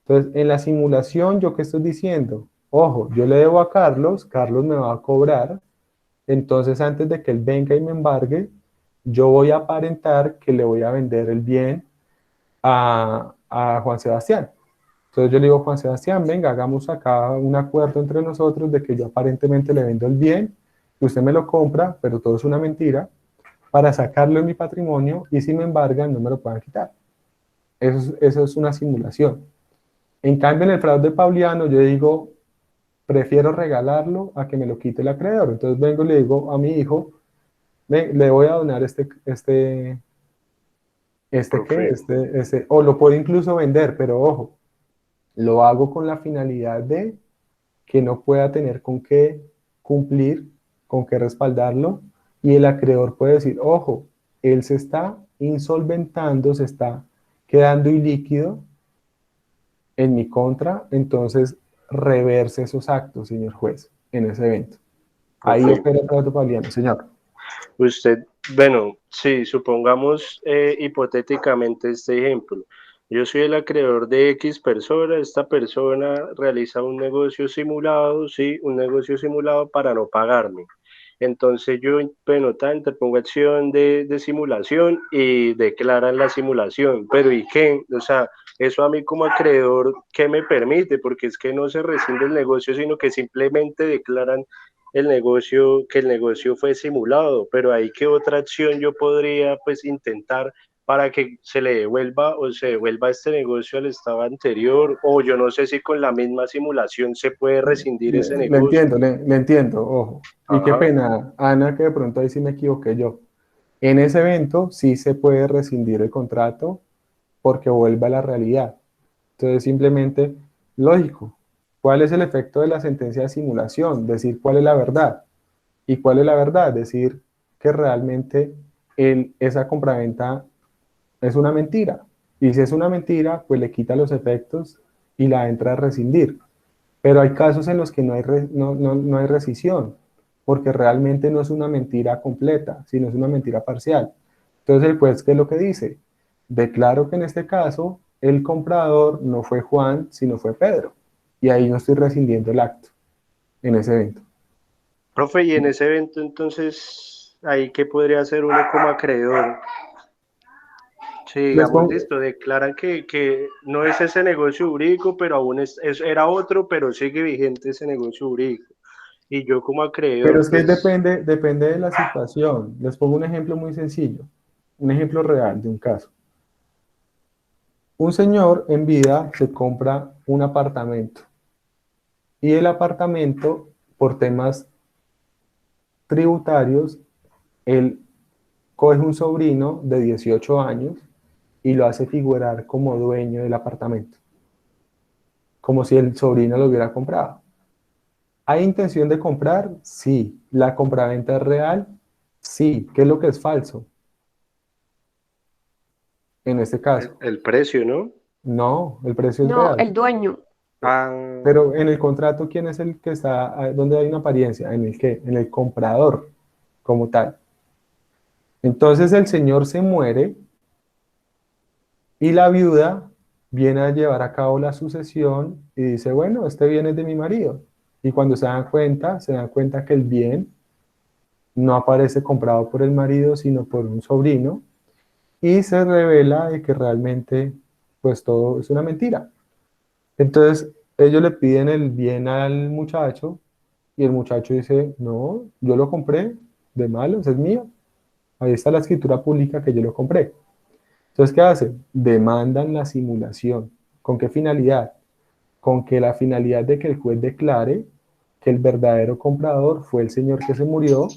Entonces, en la simulación, ¿yo qué estoy diciendo? Ojo, yo le debo a Carlos, Carlos me va a cobrar, entonces antes de que él venga y me embargue, yo voy a aparentar que le voy a vender el bien a Juan Sebastián. Entonces yo le digo, Juan Sebastián, venga, hagamos acá un acuerdo entre nosotros de que yo aparentemente le vendo el bien, que usted me lo compra, pero todo es una mentira, para sacarlo en mi patrimonio y si me embargan no me lo puedan quitar. Eso es una simulación. En cambio, en el fraude pauliano yo digo, prefiero regalarlo a que me lo quite el acreedor. Entonces vengo y le digo a mi hijo, le voy a donar ¿qué? Profe, O lo puedo incluso vender, pero ojo, lo hago con la finalidad de que no pueda tener con qué cumplir, con qué respaldarlo, y el acreedor puede decir, ojo, él se está insolventando, se está quedando ilíquido en mi contra, entonces reverse esos actos, señor juez, en ese evento. Ahí profe, opera el trato pauliano, señor. usted, bueno, sí, supongamos hipotéticamente este ejemplo. Yo soy el acreedor de X persona, esta persona realiza un negocio simulado, sí, un negocio simulado para no pagarme. Entonces yo, bueno, interpongo acción de simulación y declaran la simulación. Pero ¿y qué? O sea, eso a mí como acreedor, ¿qué me permite? Porque es que no se rescinde el negocio, sino que simplemente declaran el negocio, que el negocio fue simulado. Pero ahí, ¿qué otra acción yo podría pues intentar para que se le devuelva o se devuelva este negocio al estado anterior? O yo no sé si con la misma simulación se puede rescindir ese Le negocio. entiendo, le entiendo, ojo. Y qué Ajá. pena, Ana, que de pronto ahí sí me equivoqué yo. En ese evento sí se puede rescindir el contrato porque vuelve a la realidad. Entonces, simplemente, lógico, ¿cuál es el efecto de la sentencia de simulación? Decir cuál es la verdad. ¿Y cuál es la verdad? Decir que realmente esa compraventa es una mentira. Y si es una mentira, pues le quita los efectos y la entra a rescindir. Pero hay casos en los que no hay rescisión, porque realmente no es una mentira completa, sino es una mentira parcial. Entonces el juez, ¿qué es lo que dice? Declaro que en este caso el comprador no fue Juan, sino fue Pedro. Y ahí no estoy rescindiendo el acto en ese evento. Profe, y en ese evento entonces, ahí qué podría hacer uno como acreedor, Sí, Les digamos, pongo, listo, declaran que no es ese negocio jurídico, pero aún era otro, pero sigue vigente ese negocio jurídico. Y yo como pero acreedor, es que pues, depende de la situación. Les pongo un ejemplo muy sencillo, un ejemplo real de un caso. Un señor en vida se compra un apartamento y el apartamento, por temas tributarios, él coge un sobrino de 18 años y lo hace figurar como dueño del apartamento, como si el sobrino lo hubiera comprado. ¿Hay intención de comprar? Sí. ¿La compraventa es real? Sí. ¿Qué es lo que es falso en este caso? el precio, ¿no? No, el precio es No, real. el dueño. Ah, Pero en el contrato, ¿quién es el que está, donde hay una apariencia? ¿En el qué? En el comprador, como tal. Entonces el señor se muere y la viuda viene a llevar a cabo la sucesión y dice, bueno, este bien es de mi marido. Y cuando se dan cuenta que el bien no aparece comprado por el marido, sino por un sobrino, y se revela de que realmente, pues todo es una mentira. Entonces, ellos le piden el bien al muchacho y el muchacho dice, no, yo lo compré de malos, es mío. Ahí está la escritura pública que yo lo compré. Entonces, ¿qué hacen? Demandan la simulación. ¿Con qué finalidad? Con que la finalidad de que el juez declare que el verdadero comprador fue el señor que se murió.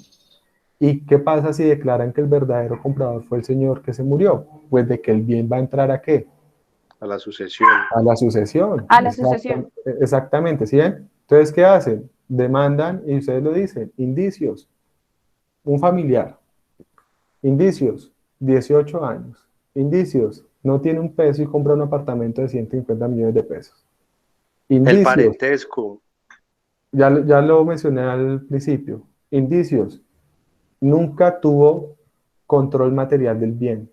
¿Y qué pasa si declaran que el verdadero comprador fue el señor que se murió? Pues de que el bien va a entrar ¿a qué? a la sucesión. A la sucesión. A la sucesión. Exactamente, ¿sí ven? Entonces, ¿qué hacen? Demandan, y ustedes lo dicen, indicios. Un familiar. Indicios, 18 años. Indicios, no tiene un peso y compra un apartamento de 150 millones de pesos. El Indicios, parentesco. ya lo mencioné al principio. Indicios, nunca tuvo control material del bien.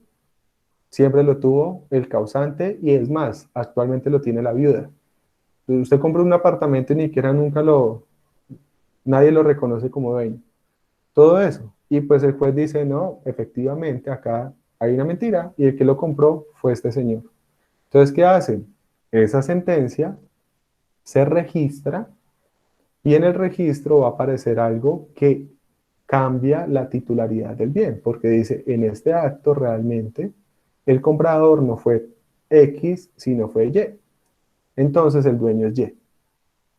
Siempre lo tuvo el causante y es más, actualmente lo tiene la viuda. Usted compra un apartamento y ni siquiera nadie lo reconoce como dueño. Todo eso. Y pues el juez dice, no, efectivamente acá hay una mentira y el que lo compró fue este señor. Entonces, ¿qué hacen? Esa sentencia se registra y en el registro va a aparecer algo que cambia la titularidad del bien, porque dice, en este acto realmente el comprador no fue X, sino fue Y. Entonces el dueño es Y.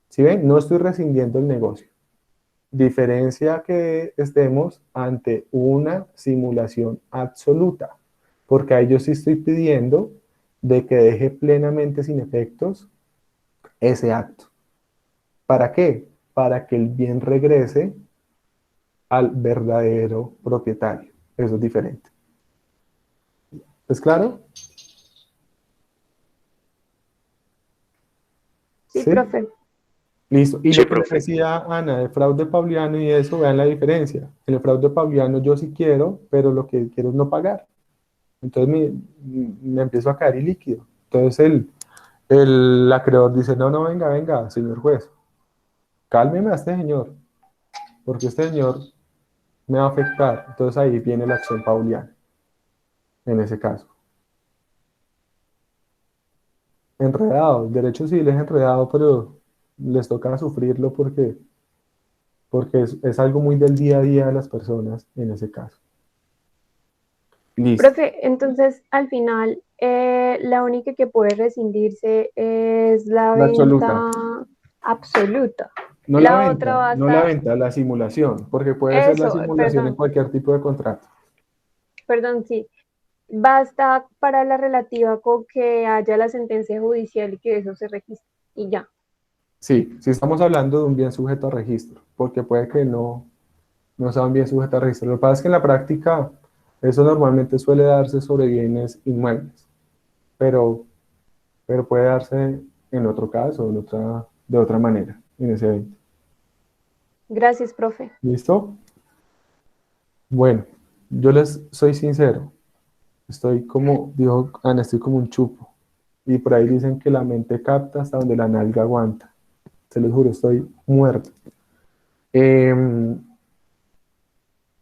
¿Sí ven? No estoy rescindiendo el negocio. Diferencia que estemos ante una simulación absoluta, porque ahí yo sí estoy pidiendo de que deje plenamente sin efectos ese acto. ¿Para qué? Para que el bien regrese al verdadero propietario. Eso es diferente. ¿Es claro? Sí, Sí. profe. Listo. Y Sí, lo que les profe. decía Ana, de fraude pauliano y eso, vean la diferencia. En el fraude pauliano yo sí quiero, pero lo que quiero es no pagar. Entonces me empiezo a caer ilíquido. Entonces el acreedor dice, no, no, venga, venga, señor juez, cálmeme a este señor, porque este señor me va a afectar. Entonces ahí viene la acción pauliana, en ese caso. Enredado, el derecho civil es enredado, pero les toca sufrirlo porque es algo muy del día a día de las personas en ese caso. Listo. Profe, entonces al final la única que puede rescindirse es la La absoluta. venta absoluta. No la La venta, otra va a no la estar, venta, la simulación, porque puede ser la eso, simulación en cualquier tipo de contrato. perdón, sí. Basta para la relativa con que haya la sentencia judicial y que eso se registre y ya. Sí, si estamos hablando de un bien sujeto a registro, porque puede que no sea un bien sujeto a registro. Lo que pasa es que en la práctica eso normalmente suele darse sobre bienes inmuebles, pero, pero puede darse en otro caso, de otra manera, en ese evento. Gracias, profe. ¿Listo? Bueno, yo les soy sincero, estoy como, dijo Ana, estoy como un chupo. Y por ahí dicen que la mente capta hasta donde la nalga aguanta. Se los juro, estoy muerto. Em,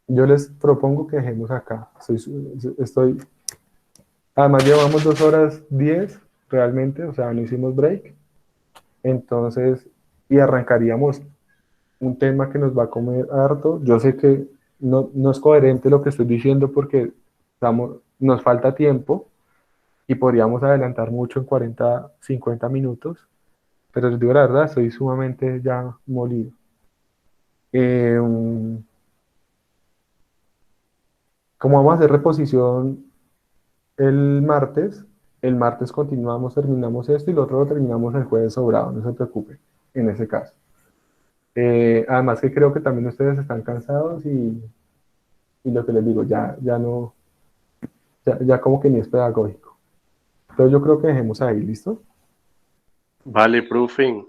yo les propongo que dejemos acá. Estoy Además llevamos 2 horas 10 realmente, o sea, no hicimos break. Entonces, y arrancaríamos un tema que nos va a comer harto. Yo sé que no es coherente lo que estoy diciendo porque nos falta tiempo y podríamos adelantar mucho en 40, 50 minutos, pero les digo la verdad, estoy sumamente ya molido. Eh, Como vamos a hacer reposición el martes continuamos, terminamos esto y lo otro lo terminamos el jueves sobrado, no se preocupe en ese caso. Además que creo que también ustedes están cansados y lo que les digo, ya no, ya como que ni es pedagógico. Entonces yo creo que dejemos ahí, ¿listo? Vale, profe.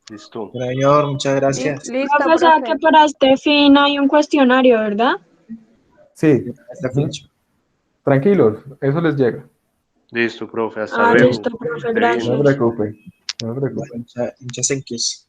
Listo. Bueno, señor, muchas gracias. Listo, Profe, o sea que profe. para este fin hay un cuestionario, ¿verdad? Sí, Hasta ujú. fecha. Tranquilos, eso les llega. Listo, profe. Hasta Ah, luego. listo, profe, Esté bien. No se gracias. preocupen, no se preocupen. Muchas thank yous.